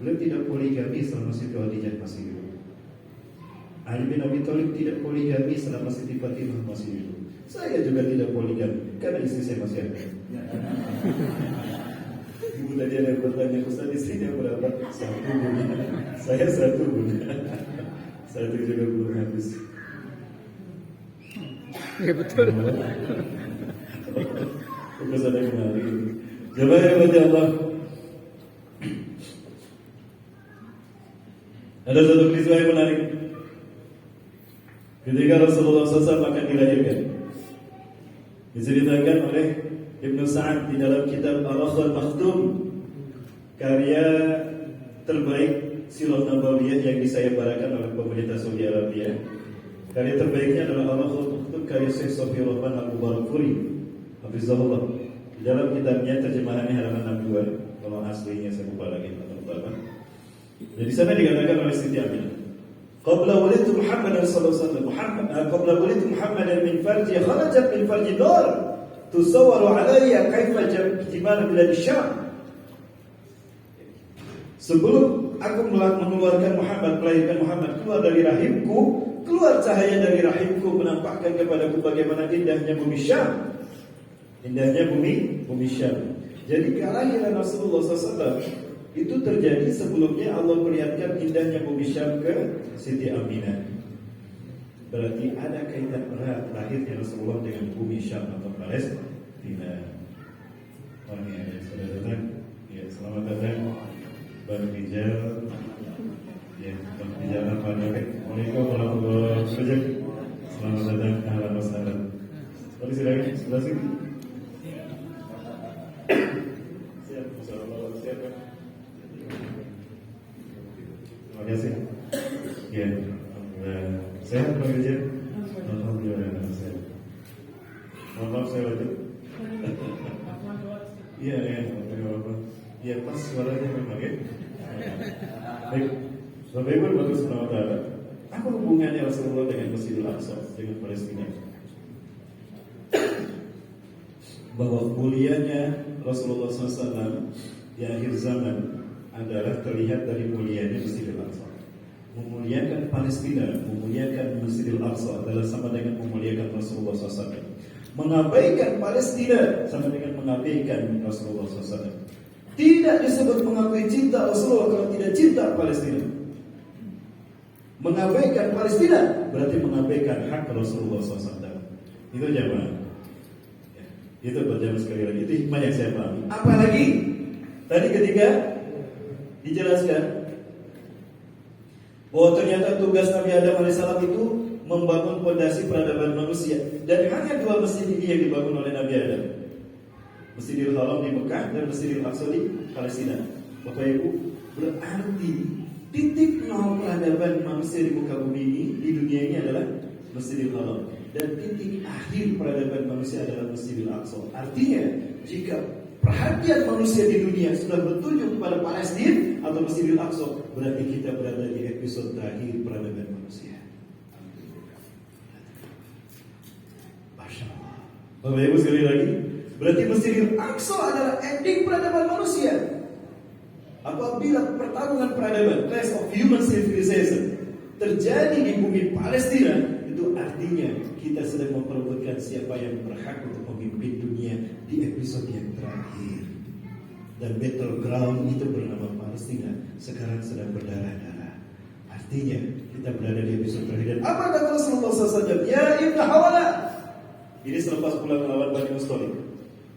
Beliau tidak poligami selama Siti Khadijah masih hidup. Ali bin Abi Thalib tidak poligami selama Siti Fatimah masih hidup. Saya juga tidak poligami karena istri saya masih ada. Ibu tadi ada yang bertanya, Ustaz istrinya berapa? 1 Bu. Saya 1 Bu. 1 juga belum habis. Ya betul. Terus ada yang menarik. Jemaah yang berkata Allah. Ada satu peristiwa yang menarik. Ketika Rasulullah SAW akan dilahirkan, diceritakan oleh Ibnu Sa'ad di dalam kitab Ar-Rakhul Makhtum, karya terbaik Sirah Nabawiyah yang disayembarakan oleh pemerintah Saudi Arabia. Karya terbaiknya adalah Ar-Rakhul Makhtum karya Syekh Sofiyur Rahman Al-Mubarakfuri, hafizahullah. Di dalam kitabnya terjemahannya halaman 62. Kalau aslinya saya lupa lagi atau apa. Jadi sana dikatakan oleh Siti Aminah, Qabla wulidtu Muhammadan sallallahu alaihi wasallam, qabla wulidtu Muhammadan min farji kharajat min farji nar tusawwaru alayya kaifa jimal bilad Syam. Sebelum aku mengeluarkan Muhammad, melahirkan Muhammad keluar dari rahimku, keluar cahaya dari rahimku menampakkan kepadaku bagaimana indahnya bumi Syam. Indahnya bumi Syam. Jadi kelahiran Rasulullah SAW itu terjadi sebelumnya Allah perlihatkan indahnya bumi Syam ke Siti Aminah. Berarti ada kaitan erat lahirnya Rasulullah dengan bumi Syam atau Palestina. Oh ini ada sudah datang. Ya, selamat datang Bang Rijal. Ya, Bang Rijal apa namanya? Waalaikumsalam warahmatullahi wabarakatuh. Selamat datang, ahlan wa sahlan. Mari silakan, sebelah sini. Siap, masyaallah, siap kan? Terima kasih. Ya, alhamdulillah. Sehat Bang Rijal? Alhamdulillah sehat. Mohon maaf saya wajib. Iya, apa? Iya, pas suaranya memang ya. Baik, Bapak Ibu bagus subhanahu wa ta'ala. Apa hubungannya Rasulullah dengan Masjidil Aqsa, dengan Palestina? Bahwa mulianya Rasulullah SAW di akhir zaman adalah terlihat dari mulianya Masjidil Aqsa. Memuliakan Palestina, memuliakan Masjidil Aqsa adalah sama dengan memuliakan Rasulullah SAW. Mengabaikan Palestina sama dengan mengabaikan Rasulullah SAW. Tidak disebut mengakui cinta Rasulullah kalau tidak cinta Palestina. Mengabaikan Palestina berarti mengabaikan hak Rasulullah SAW. Itu jamaah. Ya, itu berjamaah sekali lagi. Itu hikmah yang saya pahami. Apalagi tadi ketika dijelaskan bahwa ternyata tugas Nabi Adam AS itu membangun fondasi peradaban manusia, dan hanya dua masjid ini yang dibangun oleh Nabi Adam. Masjidil Haram di Mekah dan Masjidil Aqsa di Palestina. Bapak Ibu, berarti titik nol peradaban manusia di muka bumi ini, di dunia ini adalah Masjidil Haram, dan titik akhir peradaban manusia adalah Masjidil Aqsa. Artinya, jika perhatian manusia di dunia sudah bertuju kepada Palestina atau Masjidil Aqsa, berarti kita berada di episode terakhir peradaban manusia. Masya Allah. Bapak Ibu sekali lagi, berarti Masjidil Aqsa adalah ending peradaban manusia. Apabila pertarungan peradaban, clash of human civilization, terjadi di bumi Palestina, itu artinya kita sedang memperebutkan siapa yang berhak untuk memimpin dunia di episode yang terakhir. Dan battleground itu bernama Palestina sekarang sedang berdarah-darah. Artinya kita berada di episode terakhir. Dan apa kata Rasulullah SAW? Ya Ibn Hawala. Ini selepas pulang melawan Bani Mustalik.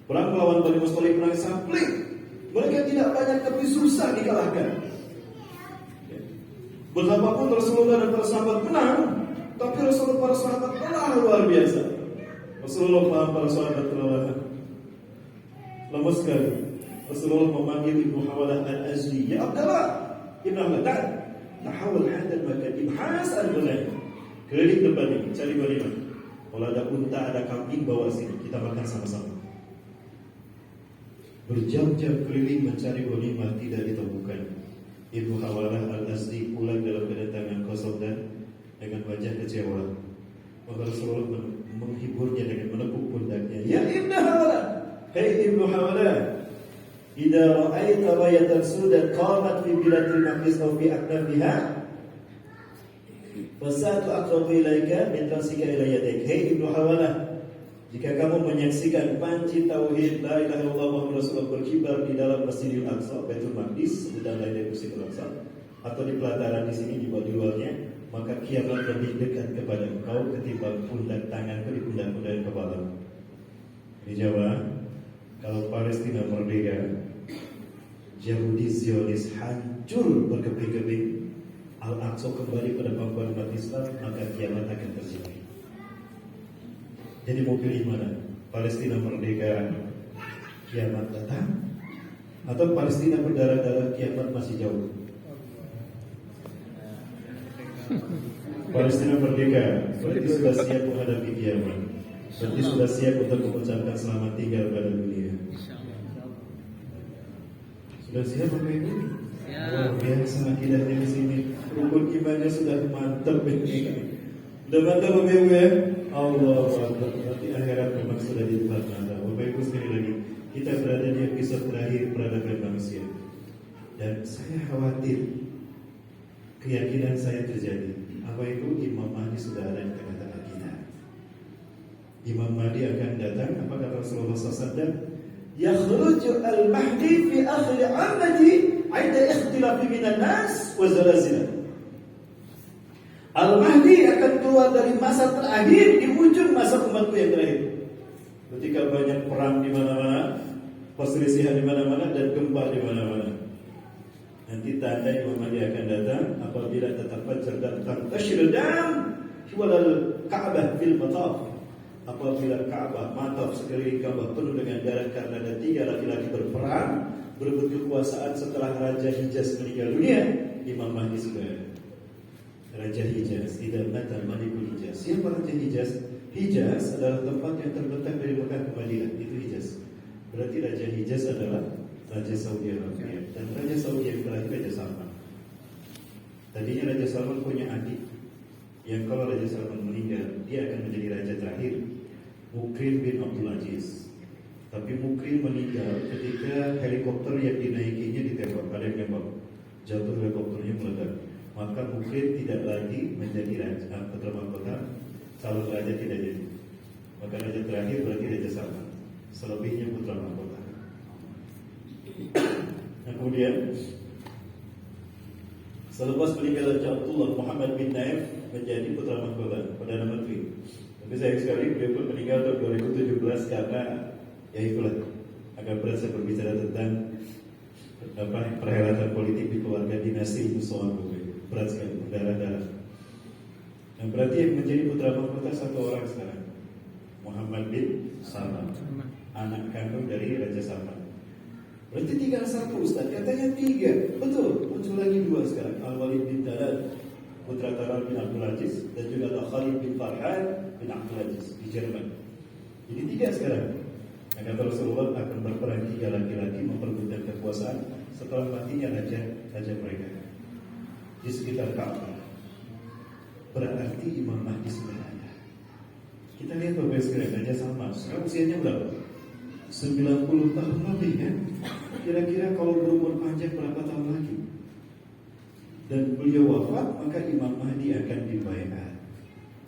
Perang melawan Bani Mustalik perang sampling. Mereka tidak banyak tapi susah dikalahkan. Betapapun Rasulullah dan para sahabat menang, tapi Rasulullah para sahabat kalah luar biasa. Rasulullah paham para sahabat kalah lemah sekali. Rasulullah memanggil Ibnu Hawalah al-Azdi, ya Abdullah, Ibnu Hawalah, tahawal hadal makan, ibhas al-ghanai. Keliling tempat ini, cari ghanimah. Kalau ada unta, ada kambing, bawa sini, kita makan sama-sama. Berjam-jam keliling mencari ghanimah, tidak ditemukan. Ibnu Hawalah al-Azdi pulang dalam kedatangan kosong dan dengan wajah kecewa. Maka Rasulullah menghiburnya dengan menepuk pundaknya. Ya Ibnu Hawalah, hei Ibnu Hawalah, idza ra'aita rayatan sudan qamat fi biladil maqdis aw fi aknafiha fasatu aqrabu ilaika min rasika ila yadik. Hei Ibnu Hawalah, jika kamu menyaksikan panci tauhid la ilaha illallah Muhammadur Rasulullah berkibar di dalam Masjidil Aqsa, Baitul Maqdis, dan lainnya Masjidil Aqsa, atau di pelataran di sini di luarnya, maka kiamat lebih dekat kepada engkau ketimbang pundak tanganku di pundak-pundak kepala. Dijawab, kalau Palestina merdeka, Yahudi Zionis hancur berkeping-keping, Al-Aqsa kembali pada pangkuan umat Islam, maka kiamat akan terjadi. Jadi mau pilih mana? Palestina merdeka, kiamat datang, atau Palestina berdarah-darah, kiamat masih jauh? Palestina merdeka, berarti sudah siap menghadapi kiamat. Berarti sudah siap untuk mengucapkan selamat tinggal pada dunia. Sudah siap Bapak Ibu? Luar biasa akidahnya di sini. Rukun imannya sudah mantap ini. Sudah mantap Bapak Ibu ya? Allah Akbar. Berarti akhirat memang sudah di depan mata. Bapak Ibu sekali lagi, kita berada di episode terakhir peradaban manusia. Dan saya khawatir keyakinan saya terjadi. Apa itu? Imam Mahdi sudah ada di tengah-tengah kita. Imam Mahdi akan datang. Apa kata Rasulullah SAW? Yakhruju al-Mahdi fi akhir amati 'inda ikhtilafi minan nas wa zalazil. Al-Mahdi akan keluar dari masa terakhir di ujung masa umatku yang terakhir. Ketika banyak perang di mana-mana, perselisihan di mana-mana dan gempa di mana-mana. Nanti tanda Imam Mahdi akan datang apabila tatafajjar dan tantashir dam hiwalal Ka'bah fil mataf. Apabila Ka'bah, mataf sekeliling Ka'bah penuh dengan darah karena ada 3 laki-laki berperang berebut kekuasaan setelah Raja Hijaz meninggal dunia. Imam Mahdi sudah Raja Hijaz, tidak mata Malikul Hijaz. Siapa Raja Hijaz? Hijaz adalah tempat yang terbentang dari Mekah ke Madinah. Itu Hijaz. Berarti Raja Hijaz adalah Raja Saudi Arabia. Dan Raja Saudi yang terakhir Raja Salman. Tadinya Raja Salman punya adik yang kalau Raja Salman meninggal, dia akan menjadi raja terakhir, Mukrim bin Abdul Aziz. Tapi Mukrim meninggal ketika helikopter yang dinaikinya ditembak, ada yang tembak, jatuh helikopternya meledak. Maka Mukrim tidak lagi menjadi raja, putra mahkota, calon raja tidak jadi. Maka raja terakhir berarti Raja Salman. Selebihnya putra mahkota. Nah, kemudian selepas meninggal Raja Abdullah, Muhammad bin Naif menjadi putra mahkota, Perdana Menteri. Tapi sayang sekali beliau pun meninggal tahun 2017 karena ya itulah agak berat saya berbicara tentang perhelatan politik di keluarga dinasti Musawan. Berat sekali, berdarah-darah. Nah, berarti yang menjadi putra mahkota satu orang sekarang, Muhammad bin Salman, anak kandung dari Raja Salman. Berarti tinggal satu Ustaz, katanya 3. Betul, muncul lagi 2 sekarang. Al-Walid bin Talal, putra Talal bin Abdul Aziz, dan juga Al-Khalid bin Farhan bin Abdul Aziz di Jerman. Jadi 3 sekarang. Nah, kata Rasulullah akan berperang 3 laki-laki memperebutkan kekuasaan setelah matinya raja mereka di sekitar Ka'bah. Berarti Imam Mahdi sudah ada. Kita lihat Bapak sekalian, Raja Salman sekarang usianya berapa? 90 tahun lebih kan? Kira-kira kalau berumur panjang berapa tahun lagi? Dan beliau wafat, maka Imam Mahdi akan dibaiat.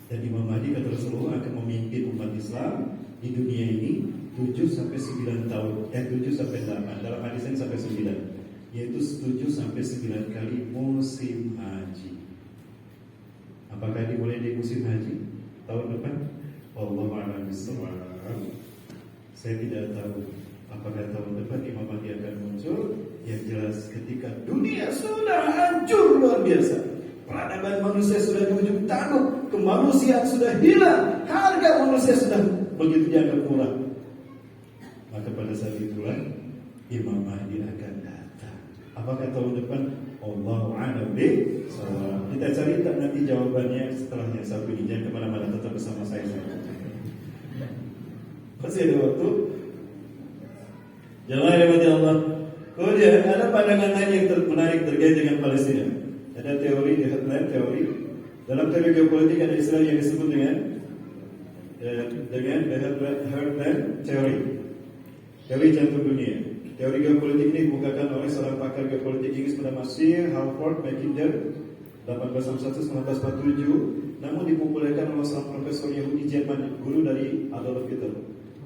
Dan Imam Mahdi kata Rasulullah akan memimpin umat Islam di dunia ini 7 sampai 9 tahun. 7 sampai 8. Dalam hadis ini sampai 9. Yaitu 7 sampai 9 kali musim haji. Apakah dimulai di musim haji tahun depan? Wallahu a'lam bishawab. Saya tidak tahu apakah tahun depan Imam Mahdi akan muncul. Yang jelas ketika dunia sudah hancur luar biasa, peradaban manusia sudah di ujung tanduk, kemanusiaan sudah hilang, harga manusia sudah begitu dianggap murah, maka pada saat itulah Imam Mahdi akan datang. Apakah tahun depan? Allahu a'lam bishawab. Kita cari nanti jawabannya setelahnya. Satu ini jangan kemana-mana, tetap bersama saya. Masih ada waktu. Jemaah rahmati Allah. Kemudian ada pandangan lain yang menarik terkait dengan Palestina. Ada teori di headline teori. Dalam teori geopolitik ada istilah yang disebut dengan the headline teori. Teori jantung dunia. Teori geopolitik ini dibukakan oleh seorang pakar geopolitik Inggris bernama Sir Halford Mackinder 1861-1947, namun dipopulerkan oleh seorang profesor Yahudi Jerman, guru dari Adolf Hitler,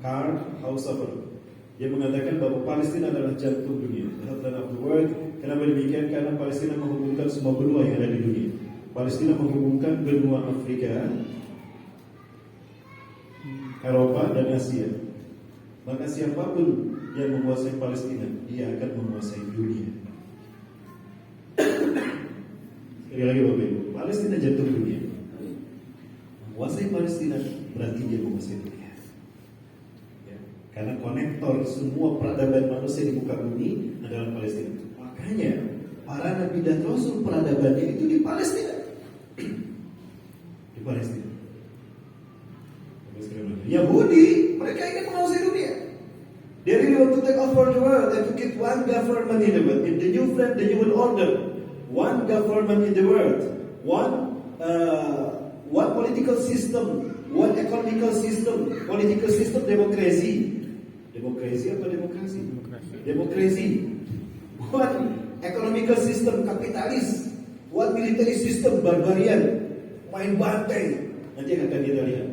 Karl Haushofer. Dia mengatakan bahwa Palestina adalah jantung dunia, the heartland of the world. Kenapa demikian? Karena Palestina menghubungkan semua benua yang ada di dunia. Palestina menghubungkan benua Afrika, Eropa, dan Asia. Maka siapapun yang menguasai Palestina, dia akan menguasai dunia. Sekali lagi Bapak Ibu, Palestina jantung dunia. Menguasai Palestina berarti dia menguasai dunia. Karena konektor semua peradaban manusia di muka bumi adalah Palestina. Makanya para nabi dan rasul peradabannya itu di Palestina. Di Palestina. Yahudi, mereka ingin menguasai dunia. They really want to take over the world and to keep one government in the world. In the new frame, the new order. One government in the world. One political system. One economical system. Political system, demokrasi. Demokrasi apa demokrasi? Demokrasi. One economical system, kapitalis. One military system, barbarian. Main bantai. Nanti akan kita lihat.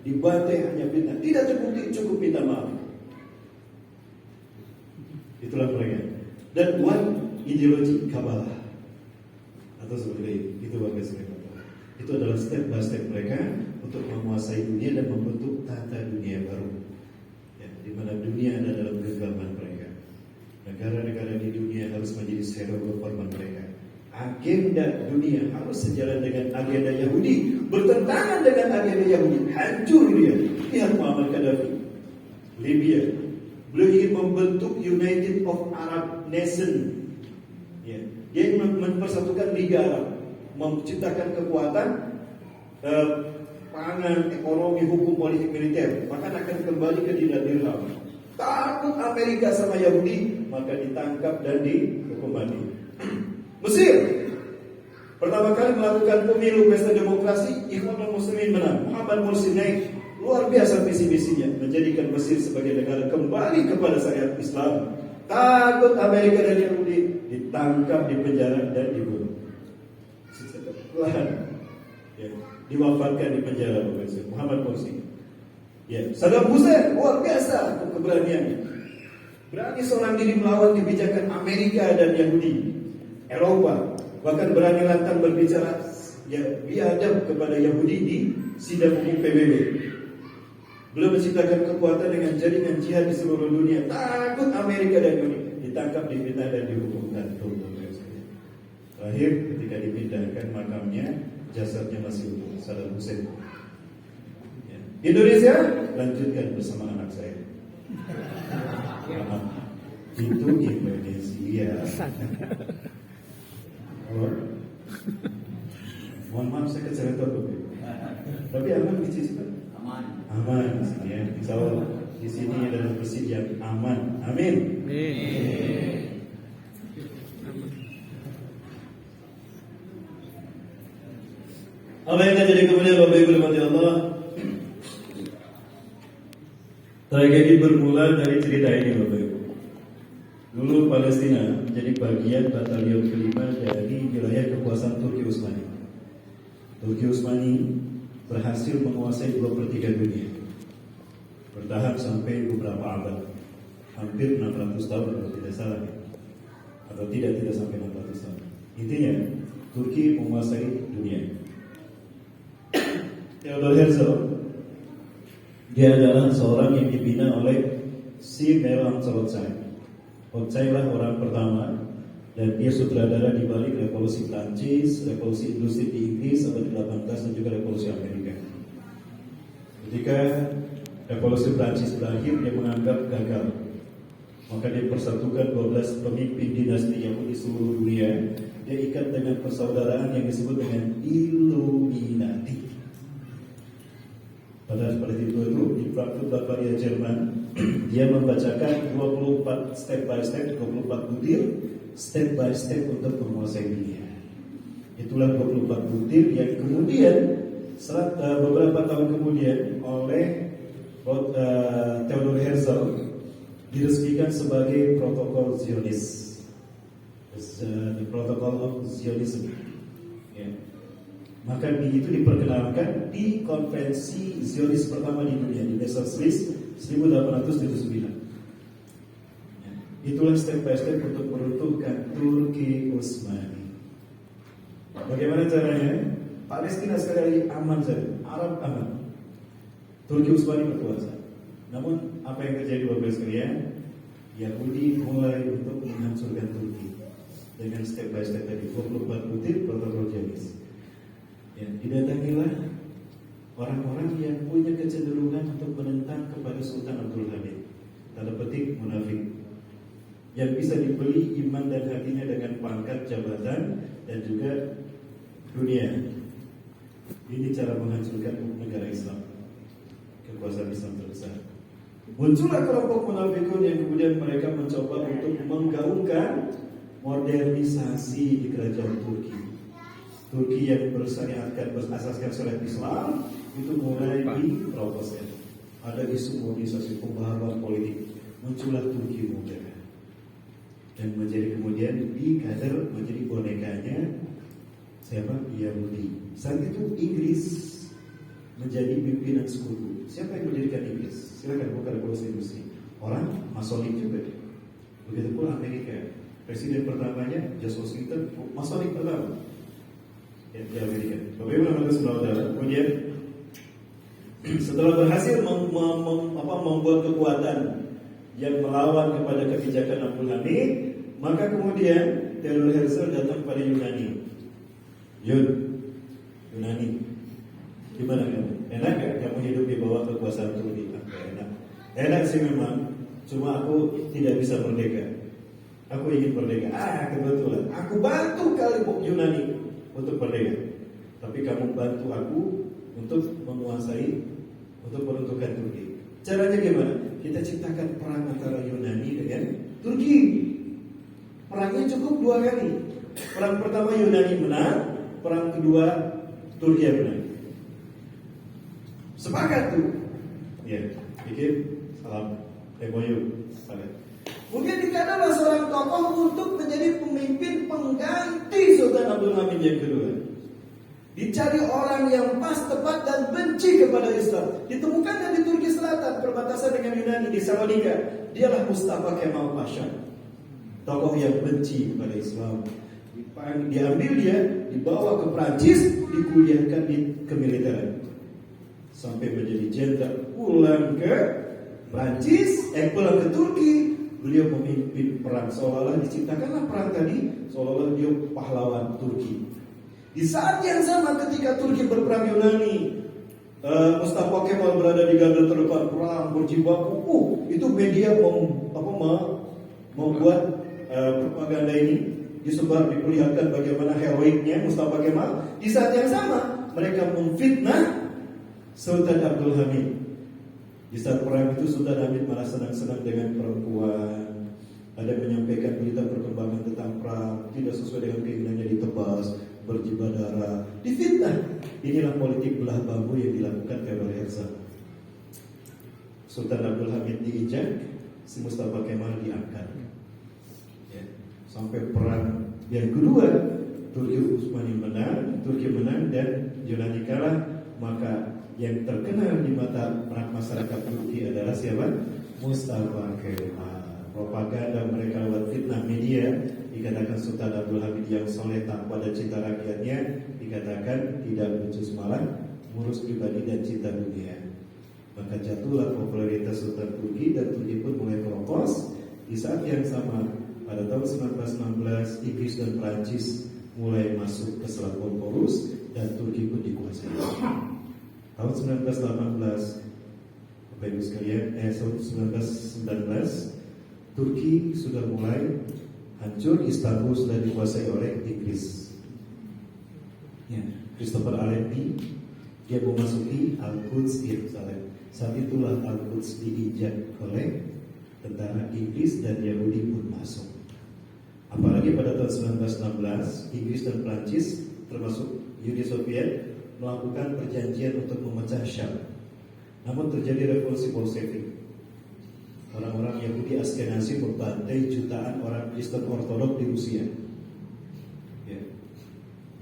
Dibantai hanya fitnah. Tidak cukup minta maaf. Itulah mereka. Dan one ideologi Kabbalah. Atau seperti itu bagus mereka. Itu adalah step by step mereka untuk menguasai dunia dan membentuk tata dunia baru. Di mana dunia ada dalam genggaman mereka. agenda dunia harus sejalan dengan agenda Yahudi, bertentangan dengan agenda Yahudi, hancur dia. Lihat Muammar Gaddafi, Libya, beliau ingin membentuk United of Arab Nation. Ya. Dia ingin mempersatukan Liga Arab, menciptakan kekuatan pangan, ekonomi, hukum, politik, militer. Bahkan akan kembali ke dirham. Takut Amerika sama Yahudi, maka ditangkap dan dihukum mati. Mesir pertama kali melakukan pemilu pesta demokrasi, Ikhwanul Muslimin menang. Muhammad Mursi naik, luar biasa visi misinya, menjadikan Mesir sebagai negara kembali kepada syariat Islam. Takut Amerika dan Yahudi, ditangkap, dipenjara dan dibunuh. Ya, diwafatkan di penjara Muhammad Mursi. Ya, Saddam Hussein luar biasa keberaniannya. Berani seorang diri melawan kebijakan Amerika dan Yahudi, Eropa. Bahkan berani lantang berbicara ya biadab kepada Yahudi di sidang umum PBB. Beliau menciptakan kekuatan dengan jaringan jihad di seluruh dunia. Takut Amerika dan Yahudi, ditangkap, difitnah dan dihukum dan terakhir ketika dipindahkan makamnya, jasadnya masih utuh, Saddam Hussein. Indonesia, lanjutkan bersama anak saya. Itu Indonesia. Oh. Mohon maaf saya kecelakaan tapi aman di sini. Aman di sini ya. Insya Allah di sini adalah masjid yang aman. Amin. Apa yang terjadi kemudian Bapak Ibu rahmati Allah? Tragedi bermula dari cerita ini Bapak Ibu. Dulu Palestina menjadi bagian batalion kelima dari wilayah kekuasaan Turki Utsmani. Turki Utsmani berhasil menguasai 2/3 dunia. Bertahan sampai beberapa abad, hampir 600 tahun kalau tidak salah, atau tidak sampai 600 tahun. Intinya Turki menguasai dunia. Theodor Herzl, dia adalah seorang yang dibina oleh si Meron Rothschild. Rothschild lah orang pertama, dan dia sutradara di balik revolusi Prancis, revolusi industri di Inggris abad 18 dan juga revolusi Amerika. Ketika revolusi Prancis berakhir, dia menganggap gagal. Maka dia persatukan 12 pemimpin dinasti Yahudi di seluruh dunia. Dia ikat dengan persaudaraan yang disebut dengan Illuminati. Pada seperti itu di Frankfurt Bavaria Jerman, dia membacakan 24 step by step, 24 butir step by step untuk menguasai dunia. Itulah 24 butir yang kemudian beberapa tahun kemudian oleh Theodor Herzl diresmikan sebagai protokol Zionis, the protocol of Zionism. Ya. Maka itu diperkenalkan di konferensi Zionis pertama di dunia di Basel, Swiss 1879. Ya. Itulah step by step untuk meruntuhkan Turki Utsmani. Bagaimana caranya? Palestina sekali lagi aman saja, Arab aman, Turki Utsmani berkuasa. Namun apa yang terjadi Bapak sekalian? Yahudi mulai untuk menghancurkan Turki dengan step by step tadi 24 butir protokol Zionis. Ya, didatangilah orang-orang yang punya kecenderungan untuk menentang kepada Sultan Abdul Hamid, tanda petik munafik, yang bisa dibeli iman dan hatinya dengan pangkat, jabatan, dan juga dunia. Ini cara menghancurkan negara Islam, kekuasaan Islam terbesar. Muncullah kelompok munafikun yang kemudian mereka mencoba untuk menggaungkan modernisasi di kerajaan Turki. Turki yang bersyariatkan, berasaskan syariat Islam itu mulai diteroboskan. Ada isu modernisasi, pembaharuan politik. Muncullah Turki modern dan menjadi kemudian dikader menjadi bonekanya siapa? Yahudi. Saat itu Inggris menjadi pimpinan sekutu. Siapa yang mendirikan Inggris? Silakan buka revolusi industri. Orang Masonik juga. Begitu pula Amerika. Presiden pertamanya George Washington, Masonik pertama. Di Amerika. Bagaimana saudara? Kemudian setelah berhasil membuat kekuatan yang melawan kepada kebijakan Abdul Hamid, maka kemudian Theodor Herzl datang pada Yunani. Yunani, gimana kamu? Enak gak kamu hidup di bawah kekuasaan Turki? Enak. Enak sih memang, cuma aku tidak bisa merdeka. Aku ingin merdeka. Kebetulan. Aku bantu kali Yunani untuk merdeka. Tapi kamu bantu aku untuk menguasai, untuk menentukan Turki. Caranya gimana? Kita ciptakan perang antara Yunani dengan Turki. Perangnya cukup 2 kali. Perang pertama Yunani menang, perang kedua Turki menang. Sepakat tuh. Ya, bikin salam MOU. Kemudian dikatakanlah seorang tokoh untuk menjadi pemimpin pengganti Sultan Abdul Hamid yang kedua. Dicari orang yang pas, tepat, dan benci kepada Islam. Ditemukan di Turki Selatan, perbatasan dengan Yunani, di Salonika. Dialah Mustafa Kemal Pasha, tokoh yang benci kepada Islam. Diambil dia, dibawa ke Prancis, dikuliahkan di kemiliteran sampai menjadi jenderal. Pulang ke Prancis, pulang ke Turki, beliau memimpin perang. Seolah-olah diciptakanlah perang tadi, seolah-olah dia pahlawan Turki. Di saat yang sama ketika Turki berperang Yunani, Mustafa Kemal berada di garda terdepan perang berjibaku. Itu media membuat propaganda ini disebar, diperlihatkan bagaimana heroiknya Mustafa Kemal. Di saat yang sama mereka memfitnah Sultan Abdul Hamid. Di saat perang itu Sultan Hamid malah senang-senang dengan perempuan. Ada menyampaikan berita perkembangan tentang perang, tidak sesuai dengan keinginannya ditebas, berjibah darah, difitnah. Inilah politik belah bambu yang dilakukan Theodor Herzl. Sultan Abdul Hamid diinjak, si Mustafa Kemal diangkat. Ya. Sampai perang yang kedua, Turki menang dan Yunani kalah. Maka yang terkenal di mata masyarakat Turki adalah siapa? Mustafa Kemal. Propaganda mereka lewat fitnah media, dikatakan Sultan Abdul Hamid yang soleh tanpa dan cinta rakyatnya, dikatakan tidak becus malah ngurus pribadi dan cinta dunia. Maka jatuhlah popularitas Sultan Turki dan Turki pun mulai keropos. Di saat yang sama pada tahun 1916 Inggris dan Prancis mulai masuk ke Selat Bosporus dan Turki pun dikuasai. Tahun 1918 Bapak Ibu sekalian, 1919 Turki sudah mulai hancur, Istanbul sudah dikuasai oleh Inggris. Ya, Christopher Allenby dia memasuki Al-Quds di Yerusalem. Saat itulah Al-Quds diinjak oleh tentara Inggris dan Yahudi pun masuk. Apalagi pada tahun 1916 Inggris dan Prancis termasuk Uni Soviet melakukan perjanjian untuk memecah Syam. Namun terjadi revolusi Bolshevik. Orang-orang Yahudi Askenazi membantai jutaan orang Kristen Ortodok di Rusia. Ya.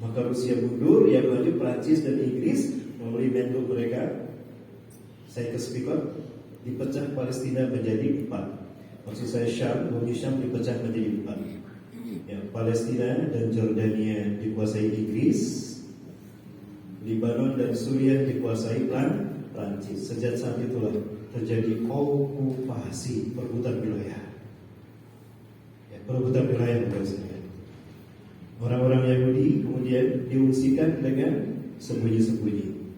Maka Rusia mundur, yang maju Prancis dan Inggris melalui menlu mereka. Saya ke speaker, dipecah Palestina menjadi 4. Maksud saya bumi Syam dipecah menjadi 4. Ya, Palestina dan Jordania dikuasai Inggris, Libanon dan Suriah dikuasai Prancis. Sejak saat itulah terjadi okupasi, perebutan wilayah. Ya, perebutan wilayah bukan saja. Orang-orang Yahudi kemudian diungsikan dengan sembunyi-sembunyi.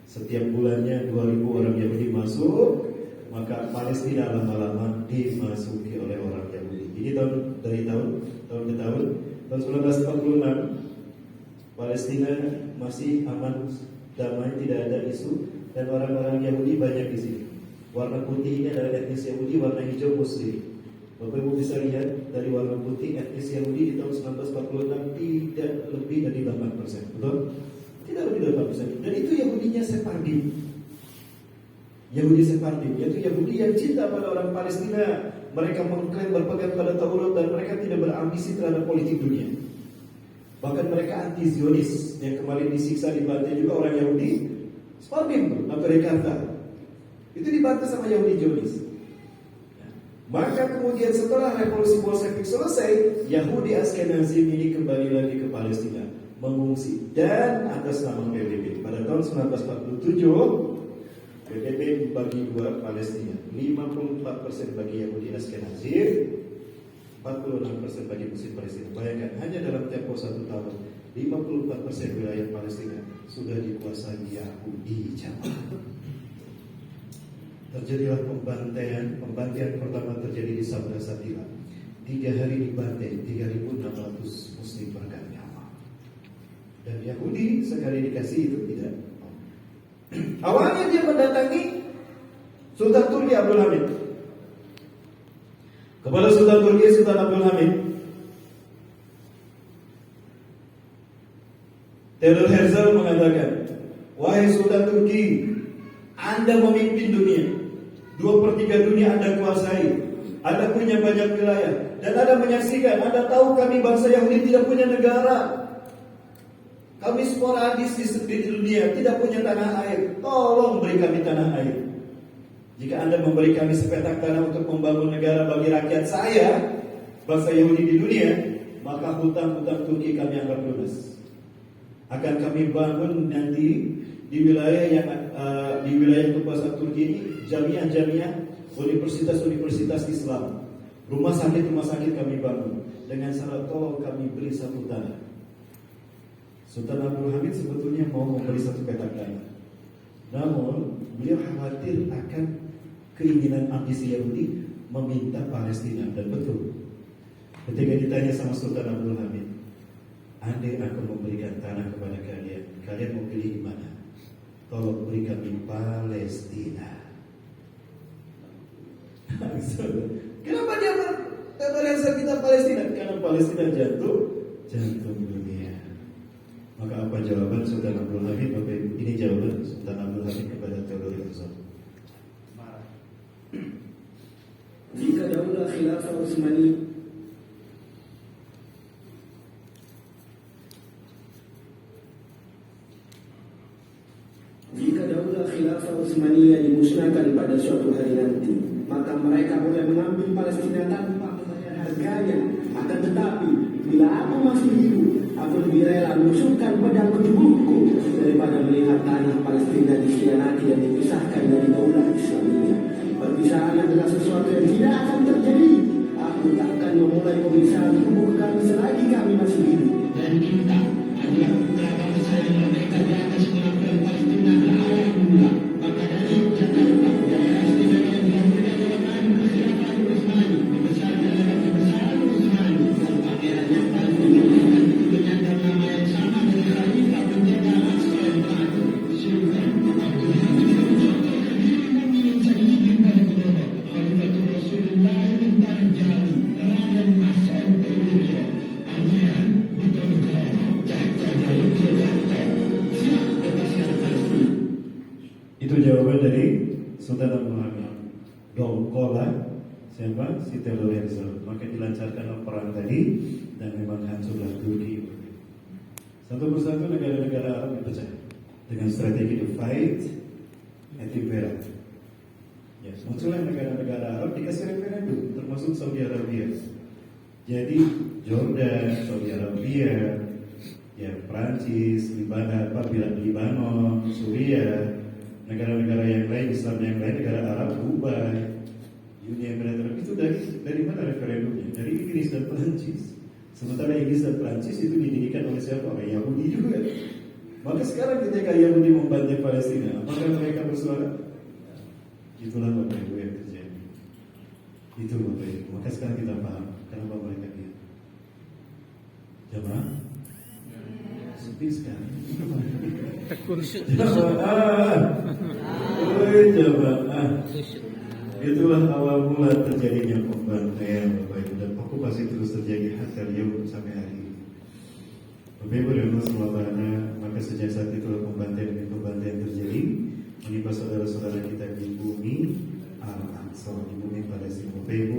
Setiap bulannya 2.000 orang Yahudi masuk, maka Palestina lama-lama dimasuki oleh orang Yahudi. Ini tahun ke tahun 1946 Palestina masih aman, damai, tidak ada isu, dan orang-orang Yahudi banyak di sini. Warna putih ini adalah etnis Yahudi, warna hijau Muslim. Bapak Ibu bisa lihat dari warna putih etnis Yahudi di tahun 1946 tidak lebih dari 8%, betul? Tidak lebih dari 8%. Dan itu Yahudinya Sephardim. Yahudi Sephardim, yaitu Yahudi yang cinta pada orang Palestina. Mereka mengklaim berpegang pada Taurat dan mereka tidak berambisi terhadap politik dunia. Bahkan mereka anti-Zionis yang kemarin disiksa, dibantai juga orang Yahudi Sephardim, Jakarta. Itu dibantu sama Yahudi Zionis. Maka kemudian setelah revolusi Bolshevik selesai, Yahudi Askenazi ini kembali lagi ke Palestina, mengungsi, dan atas nama PBB. Pada tahun 1947 PBB dibagi 2 Palestina, 54% bagi Yahudi Askenazi, 48% 46% bagi Muslim Palestina. Bayangkan, hanya dalam tempo 1 tahun, 54% wilayah Palestina sudah dikuasai Yahudi jamaah. Terjadilah pembantaian pertama terjadi di Sabra Satila. 3 hari dibantai, 3.600 Muslim beragama. Dan Yahudi sekali dikasih itu tidak. Awalnya dia mendatangi Sultan Turki Abdul Hamid. Kepala Sultan Turki Sultan Abdul Hamid, Theodor Herzl mengatakan, wahai Sultan Turki, Anda memimpin dunia. 2/3 dunia Anda kuasai. Anda punya banyak wilayah. Dan Anda menyaksikan, Anda tahu kami bangsa Yahudi tidak punya negara. Kami sporadis di dunia, tidak punya tanah air. Tolong beri kami tanah air. Jika Anda memberi kami sepetak tanah untuk membangun negara bagi rakyat saya, bangsa Yahudi di dunia, maka hutang-hutang Turki kami akan lunas. Akan kami bangun nanti di wilayah kekuasaan Turki ini jamiah-jamiah, universitas-universitas Islam, rumah sakit kami bangun dengan syarat tolong kami beri satu tanah. Sultan Abdul Hamid sebetulnya mau memberi satu petak tanah, namun beliau khawatir akan keinginan ambisi Yahudi meminta Palestina. Dan betul, ketika ditanya sama Sultan Abdul Hamid, andai aku memberikan tanah kepada kalian mau pilih di mana? Tolong beri kami Palestina. Kenapa dia berreferensi kita Palestina? Karena Palestina jantung dunia. Maka apa jawaban Sultan Abdul Hamid? Bapak Ibu, ini jawaban Sultan Abdul Hamid kepada Theodor Herzl. Jika daulah khilafah Utsmani Utsmaniyah dimusnahkan pada suatu hari nanti, maka mereka boleh mengambil Palestina tanpa membayar harganya. Akan tetapi, bila aku masih hidup, aku lebih rela menusukkan pedang ke tubuhku daripada melihat tanah Palestina dikhianati dan dipisahkan dari daulah Islamiyah. Perpisahan adalah sesuatu yang tidak akan terjadi. Aku tak akan memulai pemisahan tubuh kami selagi kami masih hidup. Dan kita adalah putra bangsa yang merdeka di atas pengakuan Palestina ke awal mula. Maka dari Jakarta, Palestina yang dilakukan kekhilafan Utsmani dibesarkan dalam kebesaran Utsmani dan pangerannya paling dengan nama yang sama dengan Khalifah penjaga Al-Aqsa yang terakhir, Sultan Abdul Hamid. Itu jawaban dari Sultan Abdul Hamid. Dongkola siapa? Si Theodor Herzl. Maka dilancarkan perang tadi dan memang hancurlah Turki. Satu persatu negara-negara Arab dipecah dengan strategi the fight anti-Vera. Ya, muncullah negara-negara Arab dikasih referendum, termasuk Saudi Arabia. Jadi Jordan, Saudi Arabia, ya Prancis, Libanon, Suriah, negara-negara yang lain, Islam yang lain, negara Arab, Dubai, Uni Emirat Arab itu dari mana referendumnya? Dari Inggris dan Prancis. Sementara Inggris dan Prancis itu didirikan oleh siapa? Oleh Yahudi juga. Maka sekarang ketika Yahudi membantai Palestina, apakah mereka bersuara? Itulah Bapak Ibu yang terjadi. Itu Bapak Ibu. Maka sekarang kita paham kenapa mereka diam. Jamaah? Sepi sekali. Jamaah. Itulah awal mula terjadinya pembantaian Bapak Ibu, dan okupasi terus terjadi sampai hari ini. Bapak Ibu dan Allah, maka sejak saat itulah pembantaian terjadi menimpa saudara-saudara kita di bumi Al-Aqsa, di bumi Palestina. Bapak Ibu,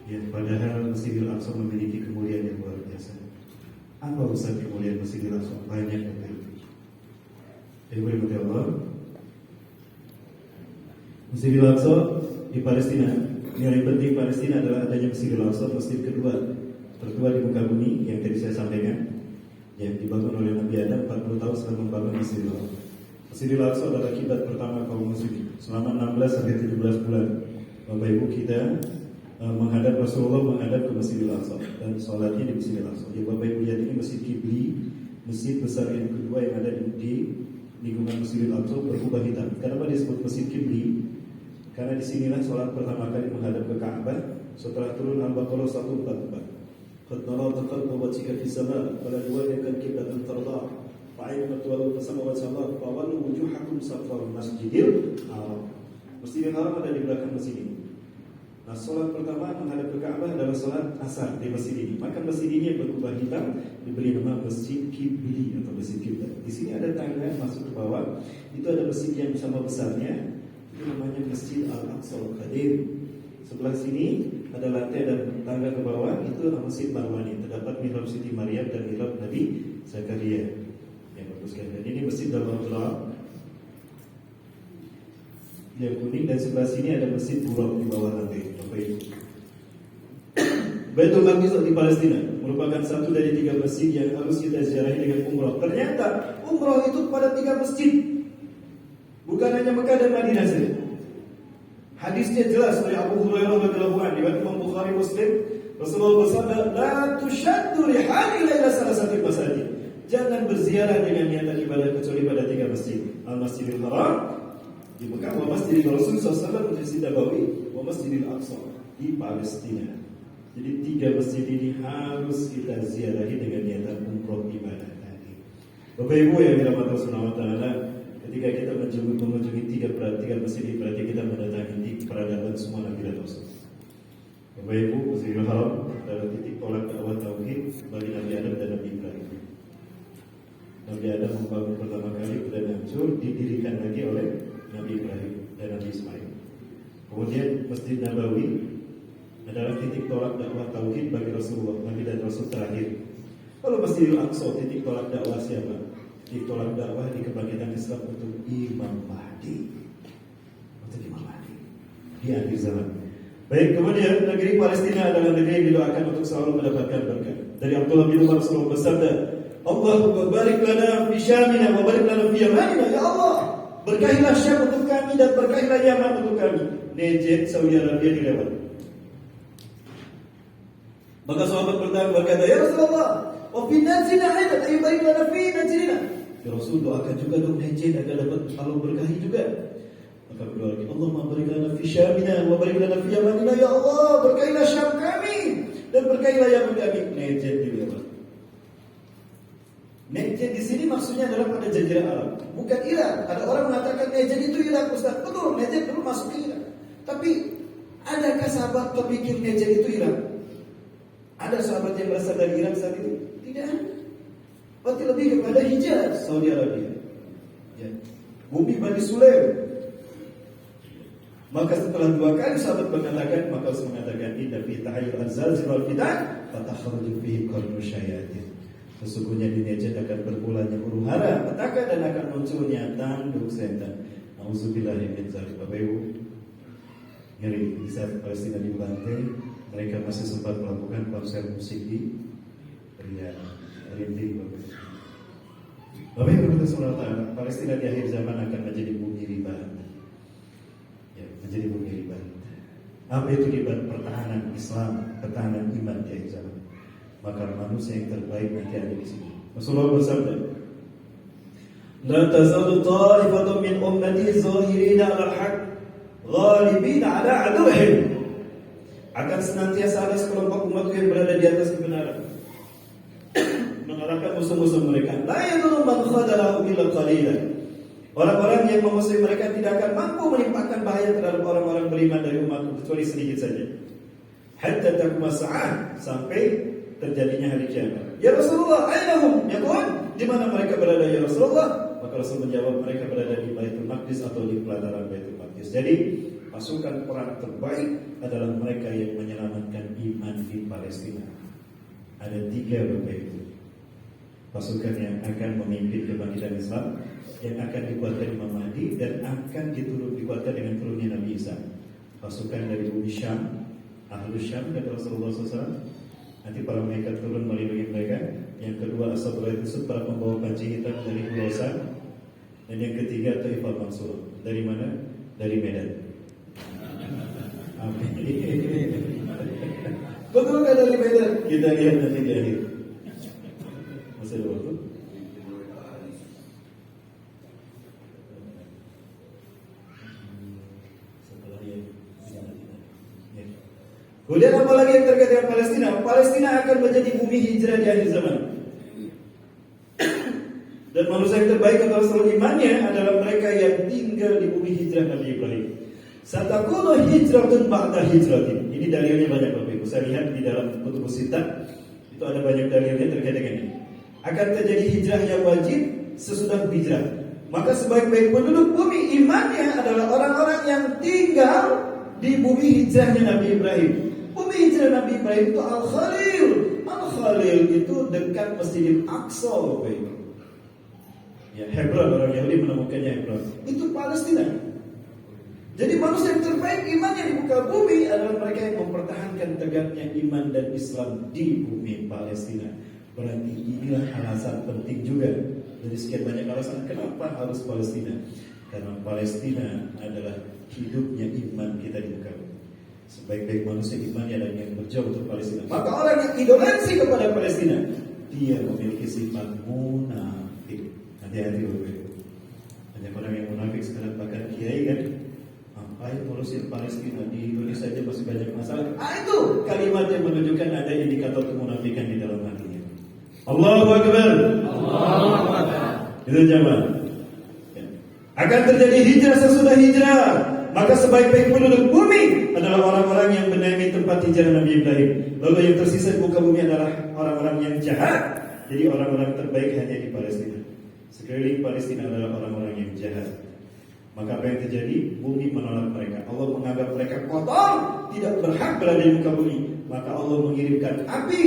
ya padahal Masjidil Aqsa memiliki kemuliaan yang luar biasa. Apa besar kemuliaan Masjidil Aqsa? Banyak Bapak Ibu. Ibu yang Allah, Masjidil Aqsa di Palestina, nilai penting Palestina adalah adanya Masjidil Aqsa, masjid kedua tertua di muka bumi yang tadi saya sampaikan, yang dibangun oleh Nabi Adam 40 tahun setelah membangun Masjidil Aqsa. Masjidil Aqsa adalah kiblat pertama kaum muslimin selama 16 sampai 17 bulan. Bapak Ibu kita menghadap Rasulullah menghadap ke Masjidil Aqsa dan sholatnya di Masjidil Aqsa. Jadi Bapak Ibu lihat ini Masjid Kibli, masjid besar yang kedua yang ada di lingkungan Masjidil Aqsa berubah hitam. Kenapa disebut Masjid Kibli? Karena disinilah sholat pertama kali menghadap ke Ka'bah setelah turun Al-Baqarah 144. Qad nara taqalluba wajhika fis sama' wa la nuwallika qiblatan tardah fa'aina tuwallu samawati Allah fa wallu wujuhakum satral Masjidil Haram. Masjidil Haram ada di belakang masjid ini. Nah, sholat pertama menghadap ke Ka'bah adalah sholat asar di masjid ini. Maka masjid ini berubah hitam diberi nama Masjid Kibli atau Masjid Kiblat. Di sini ada tangga masuk ke bawah. Itu ada masjid yang sama besarnya. Itu namanya Masjid Al-Aqsa Al-Qadim. Sebelah sini ada lantai dan tangga ke bawah. Itu adalah Masjid Marwani. Terdapat mihrab Siti Maryam dan mihrab Nabi Zakaria. Yang bagus sekali. Ini Masjid Darul yang kuning, dan sebelah sini ada Masjid Buraq di bawah lantai. Bapak Ibu, Baitul Maqdis di Palestina merupakan satu dari 3 masjid yang harus kita ziarahi dengan umrah. Ternyata umrah itu pada 3 masjid, bukan hanya Mekah dan Madinah saja. Hadisnya jelas dari Abu Hurairah radhiyallahu anhu riwayat Imam Bukhari Muslim. Rasulullah bersabda, "La tushaddu rihali ila salah satu masjid." Jangan berziarah dengan niatan ibadah kecuali pada 3 masjid. Al-Masjidil Haram di Mekah, wa Masjidil Rasul SAW di Masjid Nabawi, wa Masjidil Aqsa di Palestina. Jadi 3 masjid ini harus kita ziarahi dengan niatan umroh ibadah tadi. Bapak Ibu yang dirahmati Allah Subhanahu wa taala, ketika kita mengunjungi 3 masjid ini berarti kita mendatangi peradaban semua Nabi dan Rasul. Bapak Ibu, Masjidil Haram adalah titik tolak dakwah tauhid bagi Nabi Adam dan Nabi Ibrahim. Nabi Adam membangun pertama kali dan hancur, didirikan lagi oleh Nabi Ibrahim dan Nabi Ismail. Kemudian Masjid Nabawi adalah titik tolak dakwah tauhid bagi Rasulullah, Nabi dan Rasul terakhir. Lalu Masjidil Aqsa titik tolak dakwah siapa? Titik tolak dakwah di kebangkitan Islam untuk Imam Mahdi. Untuk Imam Mahdi di akhir zaman. Baik, kemudian negeri Palestina adalah negeri yang didoakan untuk selalu mendapatkan berkah. Dari Abdullah bin Umar Rasulullah bersabda, "Allahumma barik lana fi Syamina wa barik lana fi Yamanina." Ya Allah, berkahilah Syam untuk kami dan berkahilah Yaman untuk kami. Najd Saudi Arabia dilewat. Maka sahabat berkata, "Ya Rasulullah, wa fi Najdina aidan, ayu barik lana fi Najdina." Ya Rasul, doakan juga dong Najd agar dapat Allah berkahi juga. Maka berdoa lagi, "Allahumma barik lana fi Syamina wa barik lana fi Yamanina." Ya Allah, berkahilah Syam kami dan berkahilah Yaman kami. Najd dilewat. Najd di sini maksudnya adalah pada Jazirah Arab, bukan Irak. Ada orang mengatakan Najd itu Irak, Ustaz. Betul, Najd dulu masuk ke Irak. Tapi adakah sahabat berpikir Najd itu Irak? Ada sahabat yang berasal dari Irak saat itu? Tidak ada. Berarti lebih kepada Hijaz, Saudi Arabia. Ya. Bumi Bani Sulaim. Maka setelah 2 kali sahabat mengatakan, maka Rasul mengatakan, "Inna fi tahayyul az-zalzal wal fitan fatakhruju fihi qarnu syayatin." Sesungguhnya di Najd akan bermulanya huru-hara, petaka, dan akan munculnya tanduk setan. Nauzubillah min dzalik. Bapak Ibu, ngeri di saat Palestina dibantai, mereka masih sempat melakukan konser musik di Riyadh, Riyadh. Bapak Ibu Saudara, Palestina di akhir zaman akan menjadi bumi riba. Ya, menjadi bumi riba. Apa itu riba? Pertahanan Islam, pertahanan iman di akhir zaman. Maka manusia yang terbaik nanti ada di sini. Rasulullah bersabda, "La tazalu ta'ifatun min ummati zahirina 'ala al-haq, ghalibina 'ala 'aduwwihim." Akan senantiasa ada sekelompok umat yang berada di atas kebenaran, mengalahkan musuh-musuh mereka. La yadurru man khadalahu illa qalilan. Orang-orang yang memusuhi mereka tidak akan mampu menimpakan bahaya terhadap orang-orang beriman dari umatku kecuali sedikit saja. Hatta taquma sa'ah, sampai terjadinya hari kiamat. Ya Rasulullah, ainahum yakun? Di mana mereka berada ya Rasulullah? Maka Rasul menjawab, mereka berada di Baitul Maqdis atau di pelataran Baitul Maqdis. Jadi pasukan perang terbaik adalah mereka yang menyelamatkan iman di Palestina. Ada 3 Bapak Ibu. Pasukan yang akan memimpin kebangkitan Islam, yang akan dikuatkan Imam Mahdi, dan akan dikuatkan dengan turunnya Nabi Isa. Pasukan dari bumi Syam, Ahlus Syam dan Rasulullah SAW. Nanti para malaikat turun melindungi mereka. Yang kedua Ashabul Yusuf, para pembawa panci hitam dari Pulau San. Dan yang ketiga Taiful Mansur. Dari mana? Dari Medan. Amin. Betul nggak dari Medan? Kita lihat nanti di akhir. Masih ada waktu? Setelah ya. Kemudian apa lagi yang terkait dengan Palestina? Palestina akan menjadi bumi hijrah di akhir zaman. Dan manusia yang terbaik atau selalu imannya adalah mereka yang tinggal di bumi hijrah Nabi Ibrahim. Satakunu hijratun ba'da hijratin. Ini dalilnya banyak Bapak Ibu. Saya lihat di dalam kutubus sittah itu ada banyak dalilnya terkait dengan ini. Akan terjadi hijrah yang wajib sesudah hijrah. Maka sebaik-baik penduduk bumi imannya adalah orang-orang yang tinggal di bumi hijrahnya Nabi Ibrahim. Bumi hijrah Nabi Ibrahim itu Al-Khalil. Al-Khalil itu dekat Masjidil Aqsa Bapak Ibu. Ya, Hebron, orang Yahudi menemukannya Hebron. Itu Palestina. Jadi manusia yang terbaik imannya di muka bumi adalah mereka yang mempertahankan tegaknya iman dan Islam di bumi Palestina. Berarti inilah alasan penting juga. Dari sekian banyak alasan kenapa harus Palestina. Karena Palestina adalah hidupnya iman kita di muka bumi. Sebaik-baik manusia imannya dan yang berjuang untuk Palestina. Maka orang yang idolensi kepada Palestina, dia memiliki sifat munafik. Hati-hati Bapak Ibu. Banyak orang yang munafik sekarang bahkan kiai kan, ngapain ngurusin Palestina, di Indonesia saja masih banyak masalah. Itu kalimat yang menunjukkan ada indikator kemunafikan di dalam hatinya. Allahu Akbar. Allahu Akbar. Itu zaman. Ya. Akan terjadi hijrah sesudah hijrah. Maka sebaik-baik penduduk bumi adalah orang-orang yang mendatangi tempat hijrah Nabi Ibrahim. Lalu yang tersisa di muka bumi adalah orang-orang yang jahat. Jadi orang-orang terbaik hanya di Palestina. Sekeliling Palestina adalah orang-orang yang jahat. Maka apa yang terjadi? Bumi menolak mereka. Allah menganggap mereka kotor, tidak berhak berada di muka bumi. Maka Allah mengirimkan api,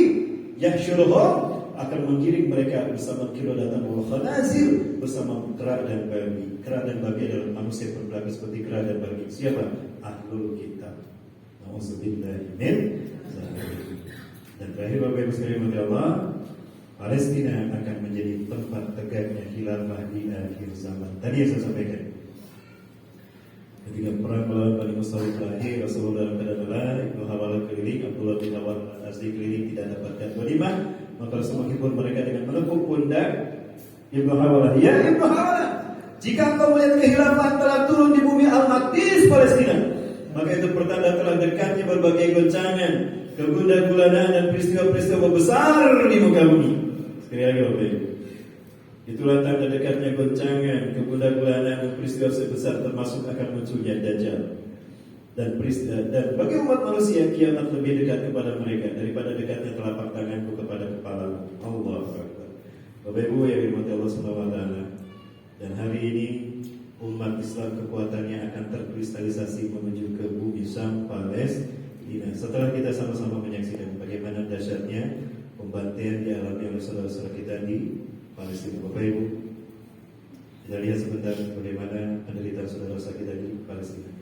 yahsyuruhum, akan mengiring mereka bersama qiradatan wal khanazir, bersama kera dan babi. Kera dan babi adalah manusia berperilaku seperti kera dan babi. Siapa? Ahlul kitab. Nauzubillahi min dzalik. Dan terakhir Bapak Ibu sekalian Allah, Palestina akan menjadi tempat tegaknya khilafah di akhir zaman. Tadi yang saya sampaikan. Ketika perang melawan Bani Mustalik terakhir, Rasulullah dalam keadaan lelah, Ibnu Hawalah keliling, Abdullah bin Awad asli keliling tidak dapatkan ghanimah, maka Rasul menghibur mereka dengan menepuk pundak Ibnu Hawalah. Ya Ibnu Hawalah, jika engkau melihat kehilafahan telah turun di bumi Al-Maqdis Palestina, maka itu pertanda telah dekatnya berbagai goncangan, kegundah-gulanaan dan peristiwa-peristiwa besar di muka bumi. Sekali lagi Bapak Ibu. Itulah tanda dekatnya goncangan, kegundah-gulanaan dan peristiwa sebesar, termasuk akan munculnya Dajjal. Dan bagi umat manusia kiamat lebih dekat kepada mereka daripada dekatnya telapak tanganku kepada kepala Allah. Bapak Ibu yang dirahmati Allah Subhanahu wa taala. Dan hari ini umat Islam kekuatannya akan terkristalisasi menuju ke bumi Syam, Palestina. Setelah kita sama-sama menyaksikan bagaimana dahsyatnya pembantaian dialami oleh saudara-saudara kita di Palestina. Bapak Ibu, kita lihat sebentar bagaimana penderitaan saudara-saudara kita di Palestina.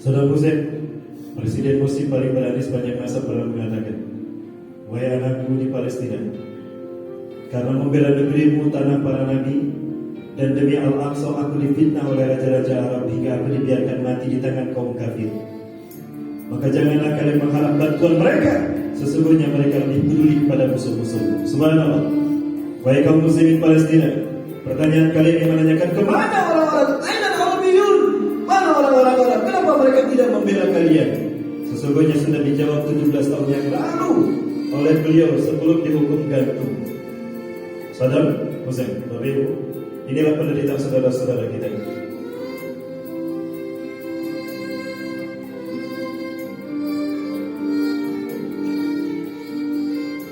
Saudara Hussein, Presiden Muslim paling berani sepanjang masa pernah mengatakan, wahai anakku di Palestina, karena membela negerimu tanah para nabi, dan demi Al-Aqsa aku difitnah oleh raja-raja Arab hingga aku dibiarkan mati di tangan kaum kafir. Maka janganlah kalian mengharap bantuan mereka, sesungguhnya mereka lebih peduli kepada musuh-musuhmu. Subhanallah. Wahai kaum muslimin Palestina, pertanyaan kalian yang menanyakan kemana orang-orang Aina Arabiyun? Mana orang-orang Arab? Kenapa mereka tidak membela kalian? Sesungguhnya sudah dijawab 17 tahun yang lalu oleh beliau sebelum dihukum gantung. Saudara Hussein, Bapak Ibu, inilah penderitaan saudara-saudara kita.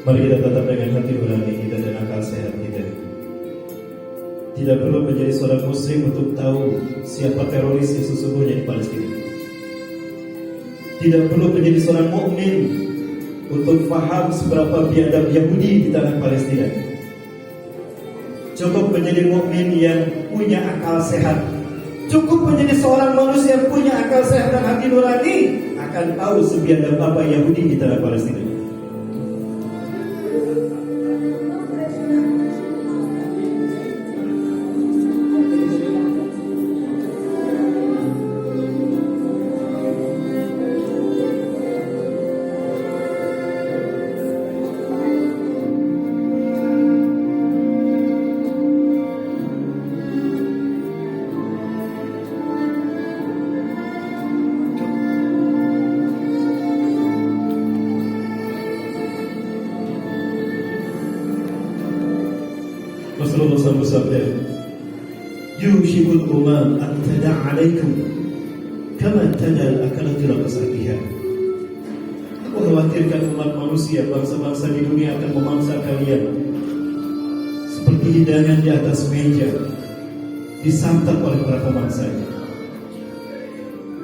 Mari kita tetap dengan hati nurani kita dan akal sehat kita. Tidak perlu menjadi seorang muslim untuk tahu siapa teroris yang sesungguhnya di Palestina. Tidak perlu menjadi seorang mukmin untuk paham seberapa biadab Yahudi di tanah Palestina. Cukup menjadi mukmin yang punya akal sehat Cukup menjadi seorang manusia yang punya akal sehat dan hati nurani akan tahu sebiadab apa Yahudi di tanah Palestina. Rasulullah SAW bersabda, "Yushikul umam an tada' alaikum kama tada' al-akalatu ila qasatiha." Aku khawatirkan umat manusia, bangsa-bangsa di dunia akan memangsa kalian seperti hidangan di atas meja disantap oleh para pemangsanya.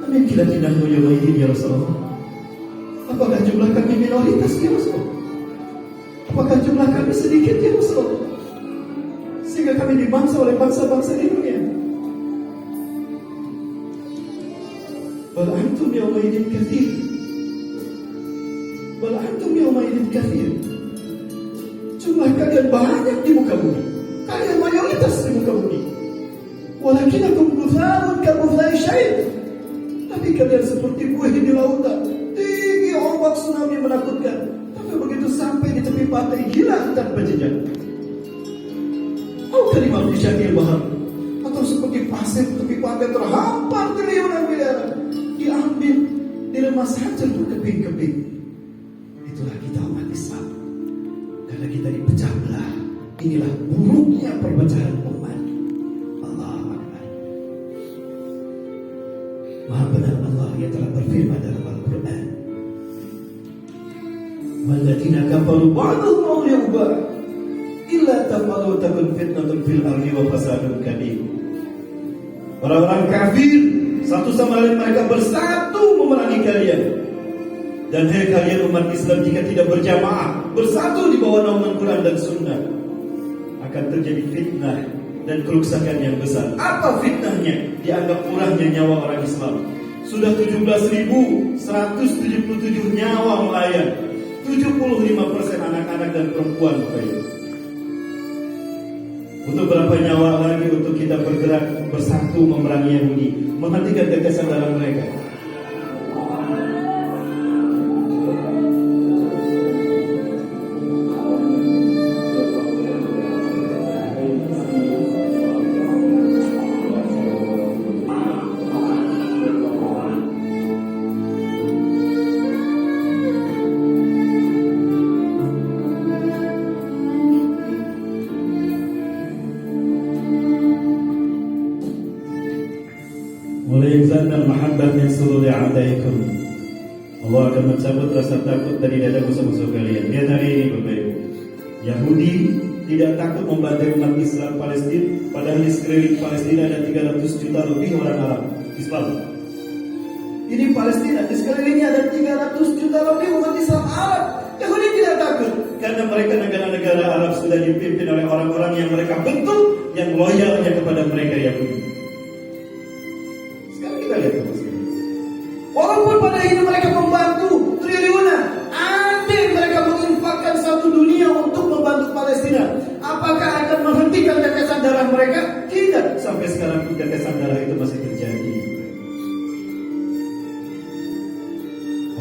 Amin, kita tidak menyuruh ya Rasulullah. Apakah jumlah kami minoritas ya Rasulullah? Apakah jumlah kami sedikit ya Rasulullah? Sehingga kami dibangsa oleh bangsa-bangsa di dunia. Bal antum yawma idin kathir. Bal antum yawma idin kathir. Jumlah kalian banyak di muka bumi. Kalian mayoritas di muka bumi. Walakinakum ghutha'un ka ghuthai syair. Tapi kalian seperti buih di lautan. Tinggi ombak tsunami menakutkan. Tapi begitu sampai di tepi pantai hilang tanpa jejak. Kalimah di syakil bahar, atau seperti pasir tepi pantai terhampar triliunan miliaran, diambil, diremas hancur berkeping-keping. Itulah kita umat Islam. Karena kita dipecah belah. Inilah buruknya perpecahan umat. Allahu Akbar. Maha benar Allah yang telah berfirman dalam Al-Quran, "Walladzina kafaru ba'duhum awliya'u ba'd. Illa tafalu takun fitnatun fil ardi wa fasadun kabir." Orang-orang kafir satu sama lain mereka bersatu memerangi kalian. Dan hai kalian umat Islam, jika tidak berjamaah bersatu di bawah naungan Quran dan Sunnah, akan terjadi fitnah dan kerusakan yang besar. Apa fitnahnya? Dianggap murahnya nyawa orang Islam. Sudah 17.177 nyawa melayang, 75% anak-anak dan perempuan. Untuk berapa nyawa lagi untuk kita bergerak bersatu memerangi Yahudi, menghentikan gagasan dalam mereka? Mulai zanna mahabbah min sururi a'daikum. Allah akan mencabut rasa takut dari dada musuh-musuh kalian. Lihat hari ini Bapak Ibu, Yahudi tidak takut membantai umat Islam Palestina, padahal di sekeliling Palestina ada 300 juta lebih orang Arab Islam. Ini Palestina, di sekelilingnya ada 300 juta lebih umat Islam Arab. Yahudi tidak takut karena mereka negara-negara Arab sudah dipimpin oleh orang-orang yang mereka bentuk, yang loyalnya kepada mereka Yahudi. Walaupun pada hidup mereka membantu triliunan, andai mereka menginfakkan satu dunia untuk membantu Palestina, apakah akan menghentikan tetesan darah mereka? Tidak. Sampai sekarang tetesan darah itu masih terjadi.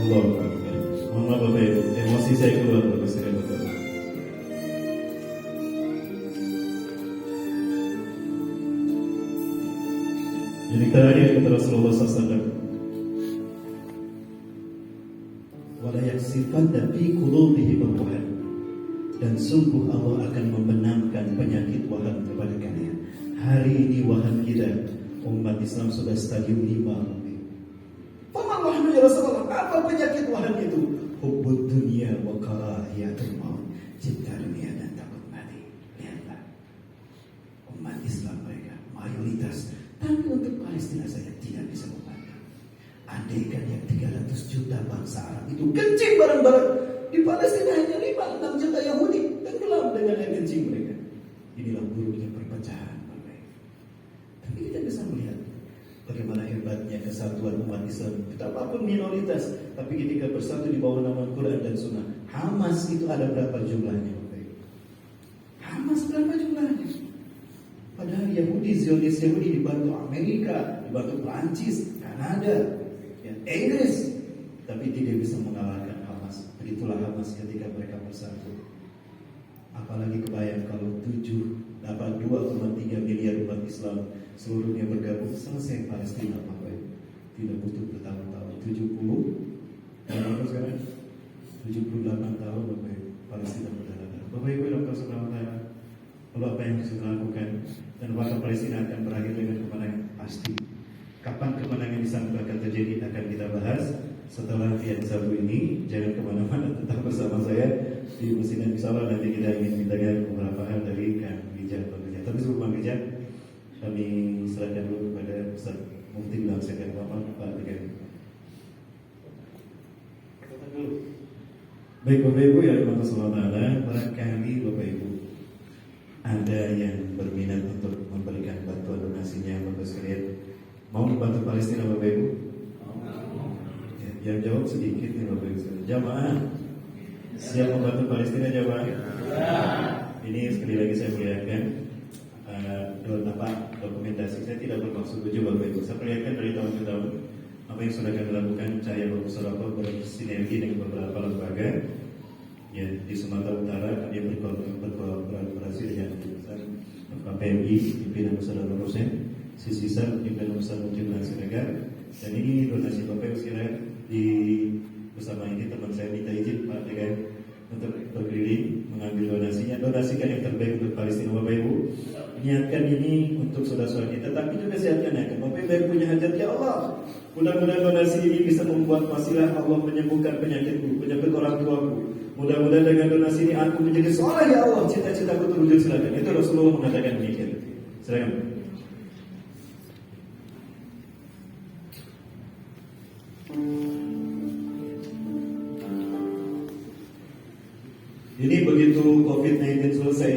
Allah Akbar. Mohon maaf Bapak Ibu, emosi saya keluar Bapak Ibu. Jadi terakhir kata Rasulullah SAW, "Walayaksifanna fi qulubihim al-wahan." Dan sungguh Allah akan membenamkan penyakit wahan kepada kalian. Hari ini wahan kita umat Islam sudah stadium 5 lebih. Paman wahan ya Rasulullah, apa penyakit wahan itu? Hubbud dunia wa karahiyatul maut. Cinta dunia dan takut mati. Lihatlah umat Islam mereka mayoritas, tapi untuk Palestina saja tidak bisa membantu. Andaikan yang 300 juta bangsa Arab itu kencing bareng-bareng, di Palestina hanya 5-6 juta Yahudi tenggelam dengan air kencing mereka. Inilah buruknya perpecahan. Tapi kita bisa melihat bagaimana hebatnya kesatuan umat Islam. Betapapun minoritas, tapi ketika bersatu di bawah nama Quran dan Sunnah. Hamas itu ada berapa jumlahnya? Hamas berapa jumlahnya? Padahal Yahudi, Zionis Yahudi dibantu Amerika, dibantu Perancis, Kanada, ya, Inggris, tapi tidak bisa mengalahkan Hamas. Begitulah Hamas ketika mereka bersatu. Apalagi kebayang kalau 2,3 miliar umat Islam seluruhnya bergabung, selesai Palestina, Bapak Ibu. Tidak butuh bertahun-tahun. berapa sekarang? 78 tahun Bapak Ibu, Palestina berdarah. Bapak Ibu dalam kesempatan lalu apa yang bisa dilakukan, dan apakah Palestina akan berakhir dengan kemenangan? Pasti. Kapan kemenangan di sana akan terjadi akan kita bahas setelah yang satu ini. Jangan kemana-mana, tetap bersama saya di Masjid Nabi Sallallahu. Nanti kita ingin mendengar beberapa hal dari Kang Rijal. Tapi sebelum Kang Rijal, kami serahkan dulu kepada Ustaz Mufti melaksanakan Pak Tiga. Baik Bapak Ibu yang dirahmati Allah, barangkali Bapak Ibu ada yang berminat untuk memberikan bantuan donasinya Bapak sekalian, mau membantu Palestina Bapak Ibu? Ya, yang jawab sedikit nih Bapak Ibu. Jamaah siap membantu Palestina jamaah? Ini sekali lagi saya perlihatkan dokumentasi. Saya tidak bermaksud tujuh Bapak Ibu. Saya perlihatkan dari tahun ke tahun apa yang sudah kami lakukan. Cahaya Bapak bersinergi dengan beberapa lembaga. Ya, di Sumatera Utara kami berkolaborasi dengan KPMI, pimpinan Ustaz Nur Hussein, Sisisan, pimpinan Ustaz Mujib Senegal. Dan ini donasi Bapak Ibu sekalian, di bersama ini teman saya minta izin Pak Tegan untuk berkeliling mengambil donasinya. Donasikan yang terbaik untuk Palestina Bapak Ibu. Niatkan ini untuk saudara-saudara kita, tapi juga siapkan ya, Bapak Ibu punya hajat ya Allah. Mudah-mudahan donasi ini bisa membuat wasilah Allah menyembuhkan penyakitku, penyakit orang tuaku. Mudah-mudahan dengan donasi ini aku menjadi seorang ya Allah, cita-citaku terwujud. Silakan. Itu Rasulullah mengatakan demikian. Silakan. Ini begitu COVID-19 selesai,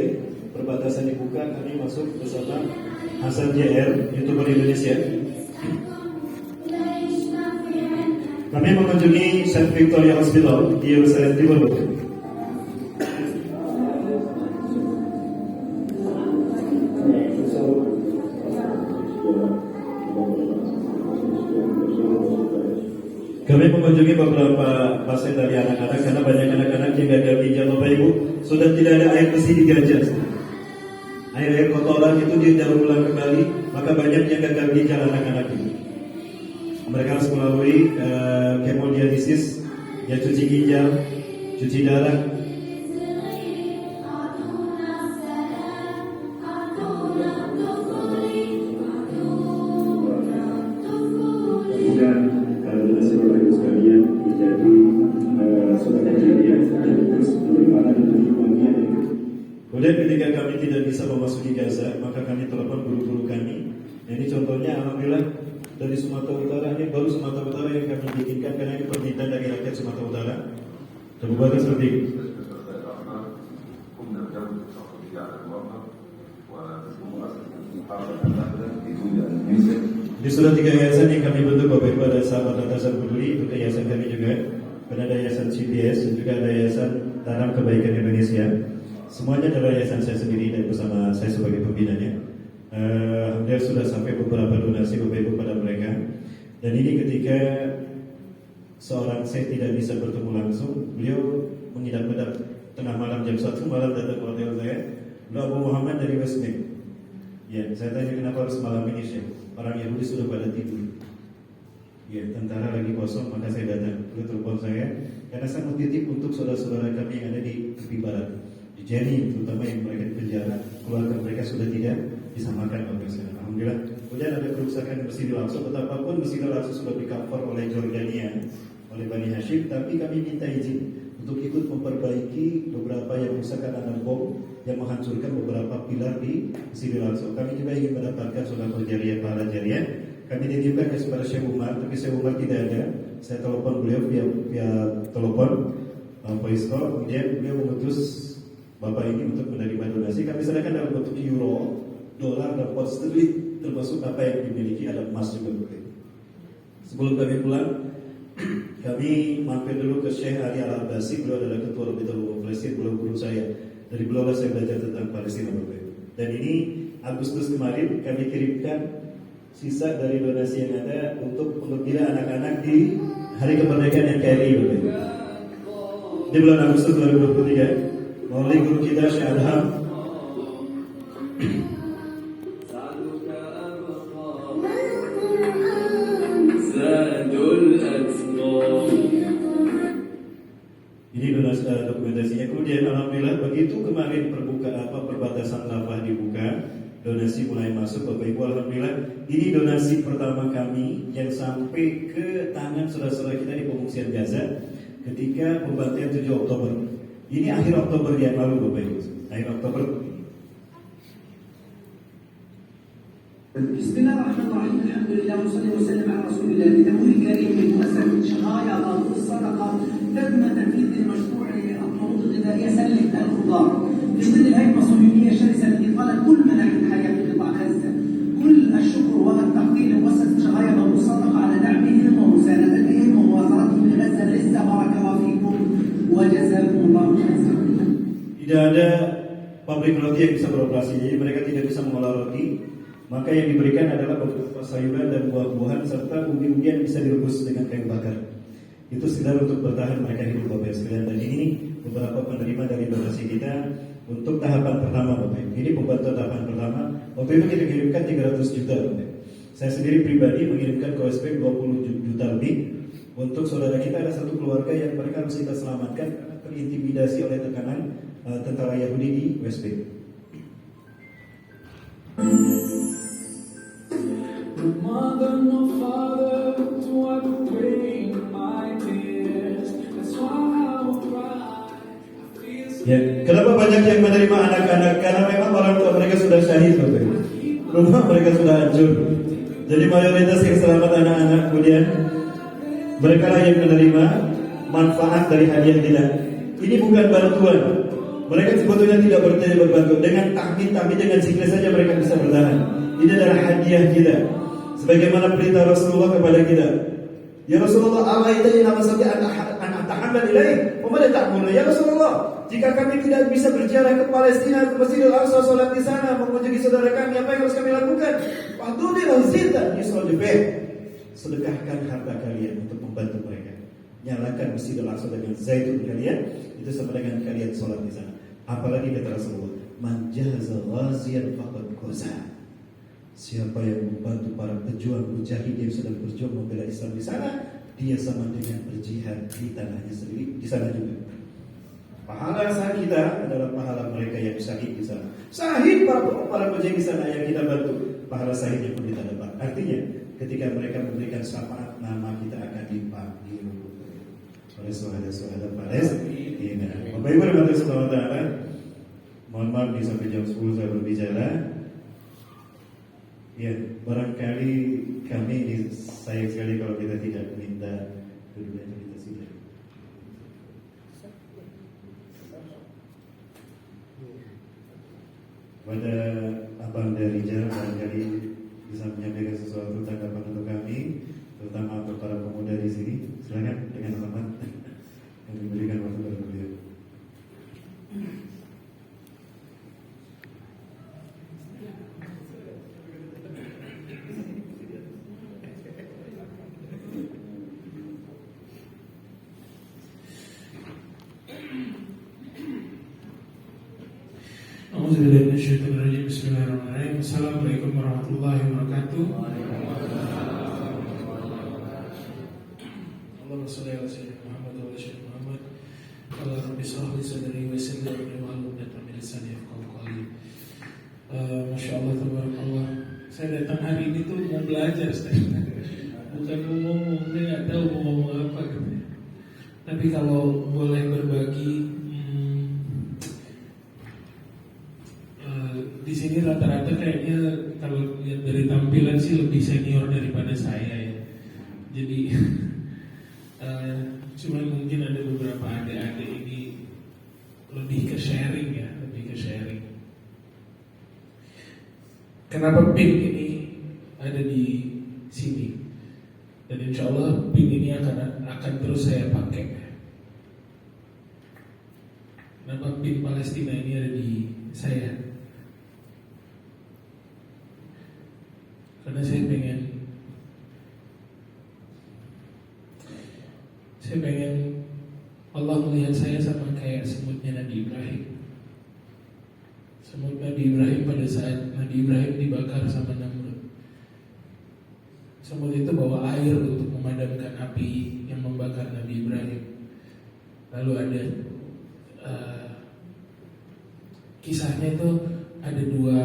perbatasan dibuka, kami masuk bersama Hasan JR, YouTuber Indonesia. Kami mengunjungi St. Victoria Hospital di Yerusalem Timur. Kami mengunjungi beberapa pasien dari anak-anak karena banyak anak-anak yang gagal ginjal Bapak Ibu. Sudah tidak ada air bersih di gajah. Air kotoran itu didaur ulang kembali, maka banyak yang gagal ginjal anak-anak ini. Mereka harus melalui hemodialisis, ya cuci ginjal, cuci darah. Kemudian kalau donasi Bapak Ibu sekalian menjadi sudah kejadian terus bagaimana dukungannya. Kemudian ketika kami tidak bisa memasuki Gaza, maka kami telepon guru-guru kami. Ini contohnya, alhamdulillah dari Sumatera Utara, ini baru Sumatera Utara yang kami bikinkan karena ini permintaan dari rakyat Sumatera Utara. Terbuat seperti ini. Di sudah 3 yayasan yang kami bentuk Bapak Ibu, ada Sahabat Atasan Peduli, itu yayasan kami juga. Dan ada yayasan CPS dan juga ada yayasan Tanam Kebaikan Indonesia. Semuanya adalah yayasan saya sendiri dan bersama saya sebagai pembinanya. Alhamdulillah sudah sampai beberapa donasi Bapak Ibu pada mereka. Dan ini ketika seorang saya tidak bisa bertemu langsung, beliau mengidap-idap tengah malam jam 1 malam datang ke hotel saya. Beliau Abu Muhammad dari West Bank. Ya, saya tanya kenapa harus malam ini Syekh? Orang Yahudi sudah pada tidur. Ya, tentara lagi kosong, maka saya datang. Beliau telepon saya karena saya mau titip untuk saudara-saudara kami yang ada di tepi barat, di Jenny, terutama yang mereka di penjara. Keluarga mereka sudah tidak bisa makan oleh saya. Alhamdulillah. Kemudian ada kerusakan Masjidil Aqsa, betapapun Masjidil Aqsa sudah di-cover oleh Jordania, oleh Bani Hashim, tapi kami minta izin untuk ikut memperbaiki beberapa yang rusak karena bom yang menghancurkan beberapa pilar di Masjidil Aqsa. Kami juga ingin mendapatkan sedekah jariah, pahala jariah. Kami dititipkan kepada Syekh Umar, tapi Syekh Umar tidak ada. Saya telepon beliau via telepon voice call, kemudian beliau mengutus Bapak ini untuk menerima donasi. Kami serahkan dalam bentuk euro, dolar, dan pound sterling. termasuk apa yang dimiliki ada emas juga Bapak Ibu. Sebelum kami pulang, kami mampir dulu ke Syekh Ali Al-Abbasi. Beliau adalah ketua Rabitul Ulama Palestina, beliau guru saya. Dari beliau lah saya belajar tentang Palestina Bapak Ibu. Dan ini Agustus kemarin kami kirimkan sisa dari donasi yang ada untuk penggembira anak-anak di Hari Kemerdekaan NKRI Bapak Ibu. Di bulan Agustus 2023 melalui guru kita Syekh Adham ini donasi dokumentasinya. Kemudian alhamdulillah begitu kemarin perbatasan Rafah dibuka, donasi mulai masuk Bapak Ibu. Alhamdulillah ini donasi pertama kami yang sampai ke tangan saudara-saudara kita di pengungsian Gaza ketika pembantaian 7 Oktober. Ini akhir Oktober yang lalu Bapak Ibu. Akhir Oktober. Bismillahirrahmanirrahim. Alhamdulillah wassalatu wassalamu ala Rasulillah. بتمويل كريم من مؤسسة شهايا غاضب الصدقة تم تنفيذ المشروع الطرود الغذائية سلة الخضار في ظل الهجمة الصهيونية الشرسة التي طالت كل مناحي الحياة في قطاع غزة. كل الشكر والتقدير لمؤسسة شهايا غاضب الصدقة على دعمهم ومساندتهم ومواصلتهم لغزة. لسه بارك الله فيكم وجزاكم الله خيرا. Tidak ada pabrik roti yang bisa beroperasi, jadi mereka tidak bisa mengolah roti. Maka yang diberikan adalah beberapa sayuran dan buah-buahan serta umbi-umbian yang bisa direbus dengan kayu bakar. Itu sekedar untuk bertahan mereka hidup Bapak Ibu sekalian. Dan ini beberapa penerima dari donasi kita untuk tahapan pertama Bapak Ibu. Ini pembantuan tahapan pertama. Waktu itu kita kirimkan 300 juta Bapak Ibu. Saya sendiri pribadi mengirimkan ke OSP 20 juta lebih. Untuk saudara kita ada satu keluarga yang mereka harus kita selamatkan karena terintimidasi oleh tekanan tentara Yahudi di OSP. Mother, no father, to what bring my tears. That's why I will cry. Ya, kenapa banyak yang menerima anak-anak? Karena memang orang tua mereka sudah syahid, Bapak Ibu. Rumah mereka sudah hancur. Jadi mayoritas yang selamat anak-anak, kemudian mereka lah yang menerima manfaat dari hadiah kita. Ini bukan bantuan. Mereka sebetulnya tidak bertanya berbantu. Dengan tahmid dengan zikir saja mereka bisa bertahan. Ini adalah hadiah kita. Sebagaimana perintah Rasulullah kepada kita. Ya Rasulullah, Allah itu nama saja anak tahammad ilaih. Pemerintah tak mulai. Ya Rasulullah, jika kami tidak bisa berjalan ke Palestina, ke Masjidil Aqsa, sholat di sana, mengunjungi saudara kami, apa yang harus kami lakukan? Waktu di Rozita, Yusrul Jebeh. Sedekahkan harta kalian untuk membantu mereka. Nyalakan Masjidil Aqsa dengan zaitun kalian, itu sama dengan kalian sholat di sana. Apalagi kata Rasulullah, man jahaza ghaziyan faqad qaza. Siapa yang membantu para pejuang mujahid yang sedang berjuang membela Islam di sana, dia sama dengan berjihad di tanahnya sendiri di sana juga. Pahala sah kita adalah pahala mereka yang syahid di sana. Syahid para mujahid di sana yang kita bantu, pahala syahidnya pun kita dapat. Artinya, ketika mereka memberikan syafaat, nama kita akan dipanggil oleh saudara-saudara Palestina. Bapak Ibu dan saudara, mohon maaf di sampai jam 10 saya berbicara. Ya, barangkali kami ini sayang sekali kalau kita tidak minta kedua kita sudah. Pada Abang dari Rijal barangkali bisa menyampaikan sesuatu tanggapan untuk kami, terutama untuk para pemuda di sini. Silakan dengan hormat yang diberikan waktu kepada beliau. Bismillahirrahmanirrahim. Assalamualaikum warahmatullahi wabarakatuh. Allahumma shalli ala sayyidina Muhammad wa ala ali Muhammad. Qala rabbi shrah li sadri wa yassir li amri wahlul 'uqdatam min lisani yafqahu qawli. Masyaallah tabarakallah. Saya datang hari ini tuh mau belajar, bukan mau ngomong, saya nggak tahu mau ngomong apa gitu. Tapi kalau boleh berbagi, di sini rata-rata kayaknya kalau lihat dari tampilan sih lebih senior daripada saya ya. Jadi cuma mungkin ada beberapa adik-adik ini lebih ke sharing ya, lebih ke sharing. Kenapa PIN ini Dan insya Allah pin ini akan terus saya pakai. Kenapa pin Palestina ini ada di saya? Karena saya pengen Allah melihat saya sama kayak semutnya Nabi Ibrahim. Semut Nabi Ibrahim pada saat Nabi Ibrahim dibakar sama Namrud. Semut itu bawa air untuk memadamkan api yang membakar Nabi Ibrahim. Lalu ada kisahnya itu ada dua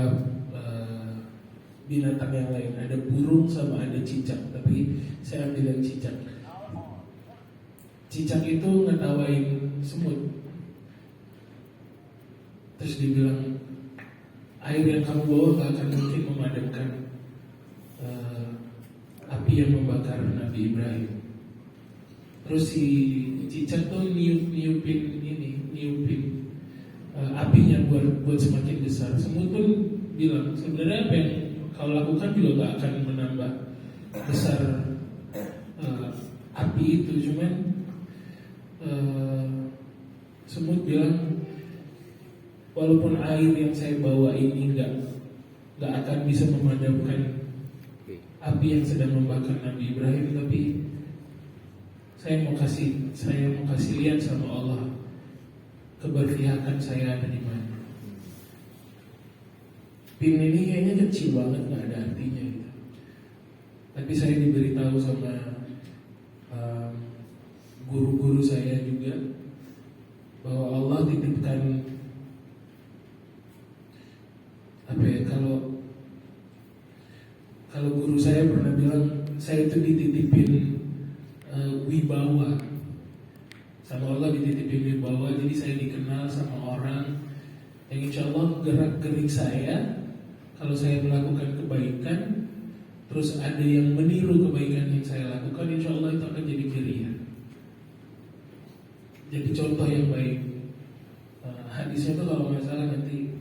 binatang yang lain, ada burung sama ada cicak, tapi saya ambil yang cicak. Cicak itu ngetawain semut, terus dibilang air yang kamu bawa gak akan mungkin memadamkan api yang membakar Nabi Ibrahim. Terus si cicak tuh niupin apinya buat semakin besar. Semut pun bilang sebenarnya apa yang kau lakukan juga gak akan menambah besar api itu, cuman semut bilang walaupun air yang saya bawa ini gak akan bisa memadamkan api yang sedang membakar Nabi Ibrahim, tapi saya mau kasih lihat sama Allah keberpihakan saya ada di mana. Pin ini kayaknya kecil banget, nggak ada artinya gitu. Tapi saya diberitahu sama guru-guru saya juga bahwa Allah titipkan kalau guru saya pernah bilang saya itu dititipin wibawa sama Allah, dititipin wibawa, jadi saya dikenal sama orang yang insya Allah gerak-gerik saya kalau saya melakukan kebaikan terus ada yang meniru kebaikan yang saya lakukan, insya Allah itu akan jadi ceria, jadi contoh yang baik. Hadisnya tuh kalau nggak salah nanti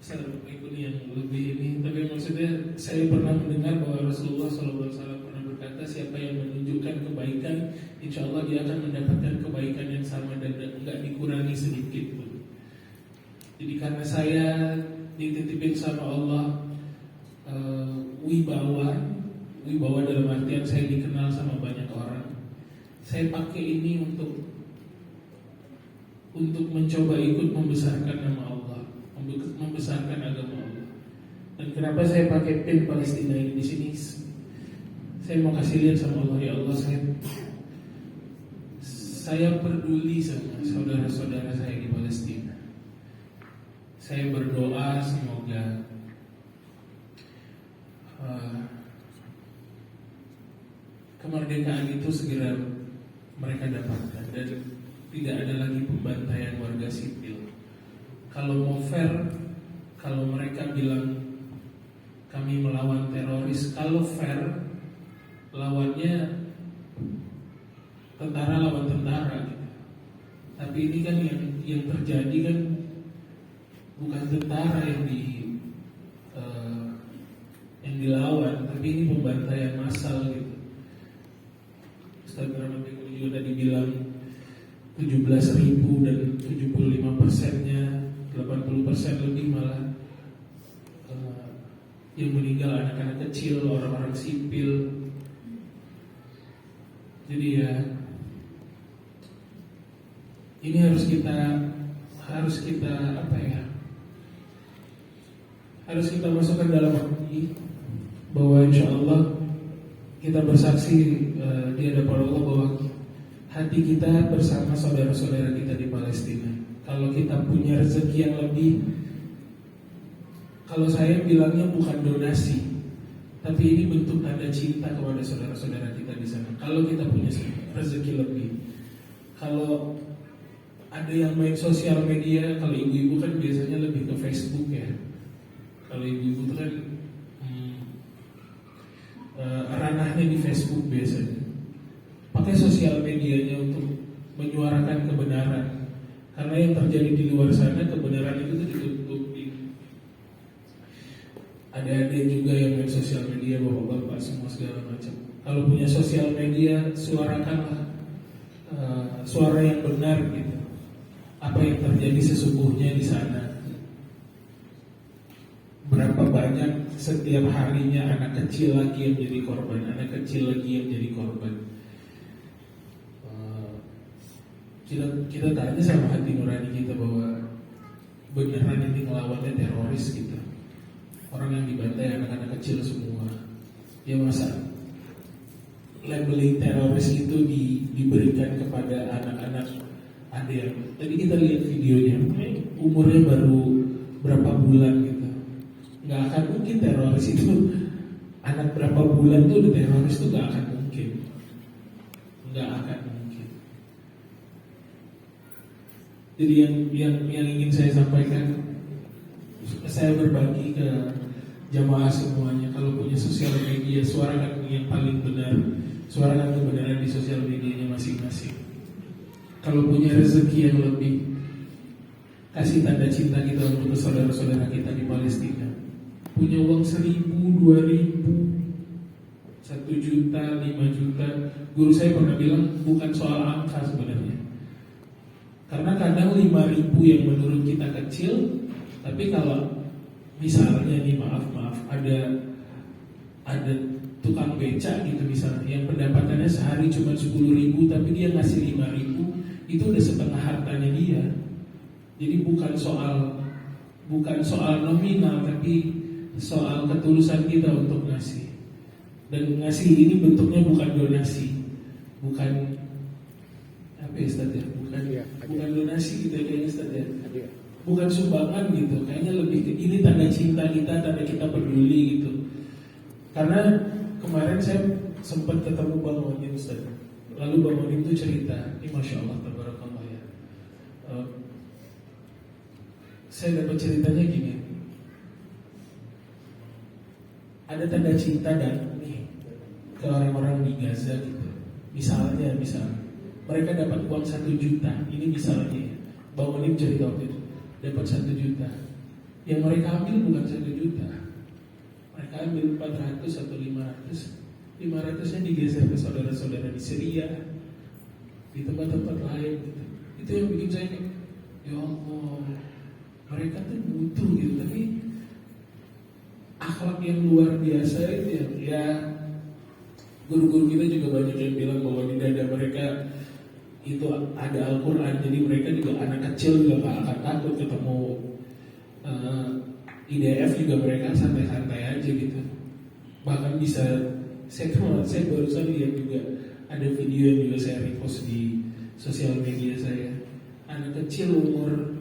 saya ikut yang lebih ini, tapi maksudnya saya pernah mendengar bahwa Rasulullah SAW pernah berkata siapa yang menunjukkan kebaikan, insya Allah dia akan mendapatkan kebaikan yang sama dan enggak dikurangi sedikit pun. Jadi karena saya dititipin sama Allah wibawa dalam artian saya dikenal sama banyak orang, saya pakai ini untuk mencoba ikut membesarkan nama Allah, membesarkan agama Allah. Dan kenapa saya pakai pin Palestina ini di sini? Saya mau kasih lihat sama Allah, ya Allah, saya peduli sama saudara-saudara saya di Palestina. Saya berdoa semoga kemerdekaan itu segera mereka dapatkan dan tidak ada lagi pembantaian warga sipil. Kalau mau fair, kalau mereka bilang kami melawan teroris, kalau fair lawannya tentara lawan tentara gitu. Tapi ini kan yang terjadi kan bukan tentara yang dilawan, tapi ini pembantaian massal gitu. Ustaz Rahmat juga tadi bilang 17.000 dan 75%-nya 80% lebih malah yang meninggal anak-anak kecil, orang-orang sipil. Jadi ya ini harus kita masukkan dalam hati bahwa insya Allah kita bersaksi di hadapan Allah bahwa hati kita bersama saudara-saudara kita di Palestina. Kalau kita punya rezeki yang lebih, kalau saya bilangnya bukan donasi, tapi ini bentuk tanda cinta kepada saudara-saudara kita di sana. Kalau kita punya rezeki lebih, kalau ada yang main sosial media, kalau ibu-ibu kan biasanya lebih ke Facebook ya. Kalau ibu-ibu itu kan ranahnya di Facebook biasanya. Pakai sosial medianya untuk menyuarakan kebenaran. Karena yang terjadi di luar sana kebenaran itu ditutupi. Ada adik-adik juga yang main sosial media, bapak-bapak semua segala macam. Kalau punya sosial media, suarakanlah suara yang benar gitu. Apa yang terjadi sesungguhnya di sana? Berapa banyak setiap harinya anak kecil lagi yang jadi korban, anak kecil lagi yang jadi korban. Kita tanya sama hati nurani kita bahwa beneran ini ngelawannya teroris gitu. Orang yang dibantai anak-anak kecil semua. Ya masa labeling teroris itu diberikan kepada anak-anak ada yang tadi kita lihat videonya, umurnya baru berapa bulan gitu. Nggak akan mungkin teroris itu anak berapa bulan tuh udah teroris tuh nggak akan mungkin. Nggak akan mungkin. Jadi yang ingin saya sampaikan, saya berbagi ke jamaah semuanya, kalau punya sosial media, suarakan yang paling benar, suarakan kebenaran di sosial medianya masing-masing. Kalau punya rezeki yang lebih, kasih tanda cinta kita untuk saudara-saudara kita di Palestina. Punya uang 1.000, 2.000, 1 juta, 5 juta. Guru saya pernah bilang bukan soal angka sebenarnya. Karena kadang 5.000 yang menurut kita kecil, tapi kalau misalnya nih maaf ada tukang becak gitu misalnya yang pendapatannya sehari cuma 10.000 tapi dia ngasih 5.000, itu udah setengah hartanya dia. Jadi bukan soal nominal tapi soal ketulusan kita untuk ngasih. Dan ngasih ini bentuknya bukan donasi, bukan apa ya Ustaz ya? Bukan donasi gitu ya kayaknya Ustaz ya. Bukan sumbangan gitu, kayaknya lebih ke ini tanda cinta kita, tanda kita peduli gitu. Karena kemarin saya sempat ketemu Bang Onim Ustaz. Lalu Bang Onim itu cerita, ini Masya Allah tabarakallah ya. Saya dapat ceritanya gini. Ada tanda cinta dan nih ke orang-orang di Gaza gitu. Misalnya mereka dapat uang 1 juta, ini misalnya Bang Onim cerita waktu itu dapat 1 juta. Yang mereka ambil bukan 1 juta. Mereka ambil 400 atau 500. 500-nya digeser ke saudara-saudara di Syria, di tempat-tempat lain gitu. Itu yang bikin saya kayak, ya Allah, mereka tuh butuh gitu. Tapi akhlak yang luar biasa itu ya guru-guru kita juga banyak yang bilang bahwa di dada mereka itu ada Al-Quran, jadi mereka juga anak kecil juga gak akan takut ketemu IDF juga mereka santai-santai aja gitu. Bahkan bisa saya barusan lihat juga ada video yang juga saya repost di sosial media saya. Anak kecil umur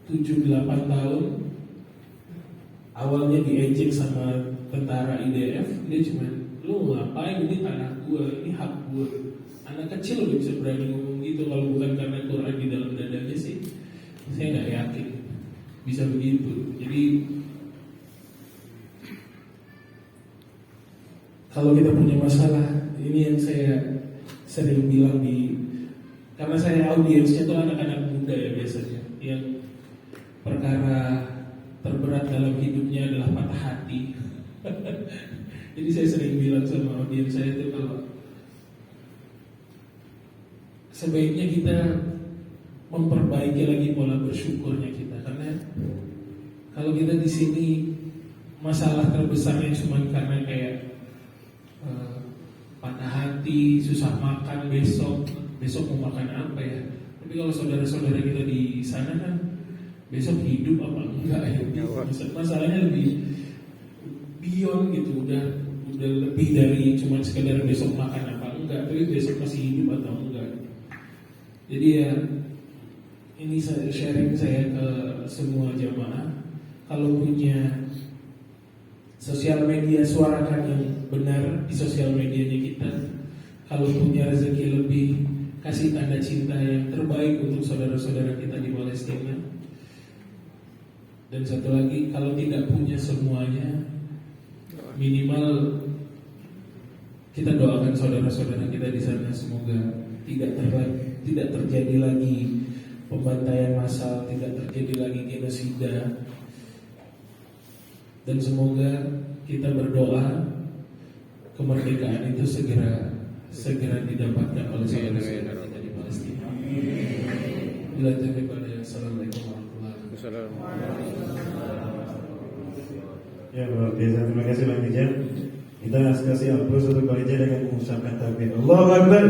7-8 tahun awalnya diejek sama tentara IDF, dia cuma lu ngapain, ini tanah gue, ini hak gue. Anak kecil udah bisa berani ngomong gitu. Kalau bukan karena Quran di dalam dadanya sih, saya nggak yakin bisa begitu. Jadi kalau kita punya masalah, ini yang saya sering bilang karena saya audiensnya tuh anak-anak muda ya biasanya, yang perkara terberat dalam hidupnya adalah patah hati. Jadi saya sering bilang sama audiens saya tuh kalau sebaiknya kita memperbaiki lagi pola bersyukurnya kita, karena kalau kita di sini masalah terbesarnya cuma karena kayak patah hati, susah makan besok mau makan apa ya. Tapi kalau saudara-saudara kita di sana kan besok hidup apa enggak ya. Masalahnya lebih beyond gitu, udah lebih dari cuma sekedar besok makan apa enggak, tapi besok masih hidup atau enggak. Jadi ya ini sharing saya ke semua jamaah, kalau punya sosial media suarakan yang benar di sosial medianya kita. Kalau punya rezeki lebih, kasih tanda cinta yang terbaik untuk saudara-saudara kita di Palestina. Dan satu lagi, kalau tidak punya semuanya, minimal kita doakan saudara-saudara kita di sana semoga tidak terjadi lagi pembantaian massal, tidak terjadi lagi genosida. Dan semoga kita berdoa kemerdekaan itu segera didapatkan oleh saudara-saudara kita di Palestina. Bila taufiq wal hidayah. Assalamualaikum warahmatullahi wabarakatuh. Ya, luar biasa. Terima kasih Bang Rijal. Kita kasih aplaus untuk Bang Rijal dengan mengucapkan takbir. Allahu Akbar.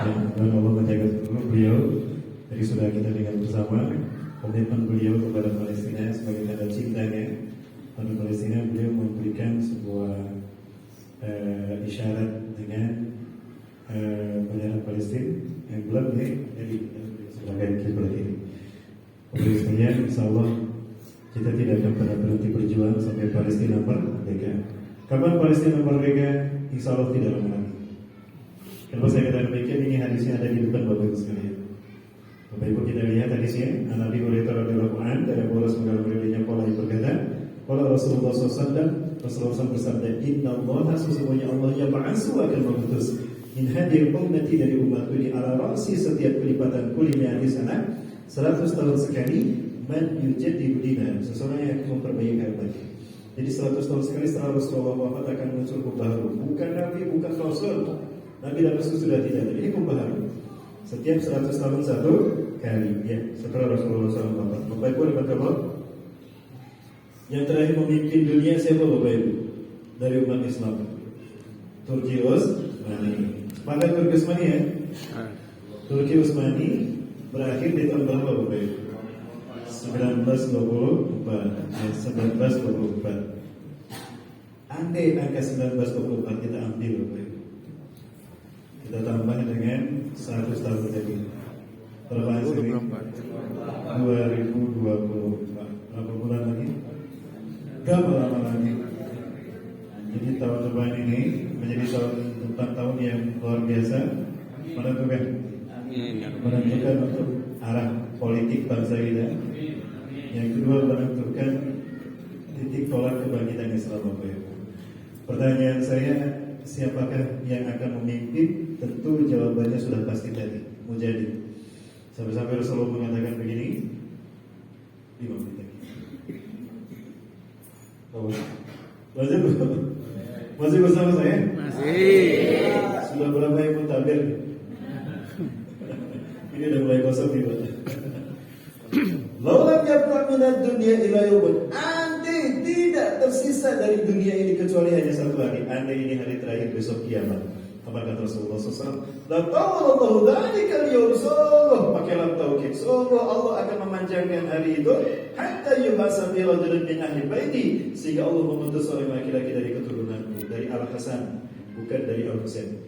Ya, dan Allah menjaga seluruh beliau. Jadi sudah kita dengar bersama komitmen beliau kepada Palestina sebagai tanda cintanya pada Palestina. Beliau memberikan sebuah isyarat dengan bendera Palestina yang gelap ya, jadi sebagai kiblat ini. Oleh sekalian, insyaallah kita tidak akan pernah berhenti berjuang sampai Palestina merdeka. Kapan Palestina merdeka? Insyaallah tidak lama lagi. Kenapa saya katakan demikian? Ini hadisnya ada di depan Bapak Ibu sekalian. Bapak Ibu kita lihat hadisnya. An Nabi Hurairah radhiyallahu anhu dari Abu Hurairah radhiyallahu anhu qala berkata, qala Rasulullah SAW bersabda, Inna Allah sesungguhnya Allah yab'atsu akan mengutus min hadir ummati dari umatku ini ala ra'si setiap kelipatan kulitnya di sana 100 tahun sekali man yujaddidu dinan, seseorang yang akan memperbaiki agama. Jadi 100 tahun sekali setelah Rasulullah wafat akan muncul baru. Bukan Nabi, bukan Rasul. Nabi dan Rasul sudah tidak ada. Ini baru. Setiap 100 tahun satu kali. Ya, setelah Rasulullah SAW wafat. Bapak Ibu ada kata yang terakhir memimpin dunia siapa Bapak Ibu? Dari umat Islam. Turki Utsmani. Sepakat Turki Utsmani ya? Turki Utsmani berakhir di tahun berapa Bapak Ibu? 1924. Ya, 1924. Andai angka 1924 kita ambil Bapak Ibu, kita tambah dengan 100 tahun lagi. Berapa hasilnya? 2024. Berapa bulan lagi? Berapa lama lagi? Jadi tahun depan ini menjadi tahun yang luar biasa, menentukan untuk arah politik bangsa kita. Yang kedua menentukan titik tolak kebangkitan Islam Bapak Ibu. Pertanyaan saya, siapakah yang akan memimpin? Tentu jawabannya sudah pasti tadi, Mujahid. Sampai-sampai Rasulullah mengatakan begini, 5 menit lagi. Oh, masih bersama saya? Masih. Sudah berapa yang mentabir? Ini udah mulai kosong nih Pak. Laulam yabqa minad dunya ila yaumil. Andai tidak tersisa dari dunia ini kecuali hanya satu hari. Andai ini hari terakhir besok kiamat. Apa kata Rasulullah SAW? La tawallahu dhalikal yawm. Pakai lam taukid. Allah akan memanjangkan hari itu hatta yubasa bi rajulin min ahli baiti, sehingga Allah mengutus seorang laki-laki dari keturunanku, dari Al-Hasan, bukan dari Al-Husain.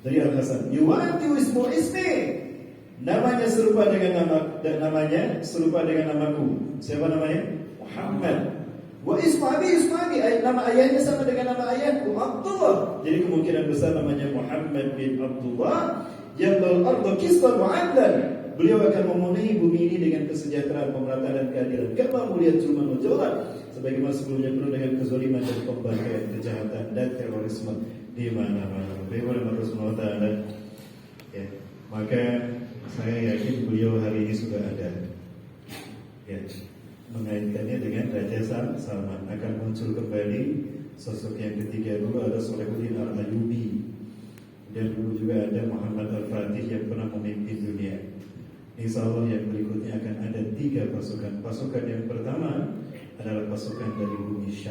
Dari Al-Hasan. Yuwati ismi. Namanya serupa dengan serupa dengan namaku. Siapa namanya? Muhammad. Wa ismi, nama ayahnya sama dengan nama ayahku, Abdullah. Jadi kemungkinan besar namanya Muhammad bin Abdullah. Yamlal arda qistan wa 'adlan. Beliau akan memenuhi bumi ini dengan kesejahteraan, pemerataan dan keadilan. Kama muliat zulman wa jawran, sebagaimana sebelumnya penuh dengan kezaliman dan pembantaian, kejahatan dan terorisme di mana-mana. Bagaimana Rasulullah Ta'ala? Ya, maka saya yakin beliau hari ini sudah ada. Ya, mengaitkannya dengan Raja Salman akan muncul kembali. Sosok yang ketiga dulu ada Salahuddin Al-Ayyubi, dan dulu juga ada Muhammad Al-Fatih yang pernah memimpin dunia. Insya Allah yang berikutnya akan ada 3 pasukan. Pasukan yang pertama adalah pasukan dari bumi Syam.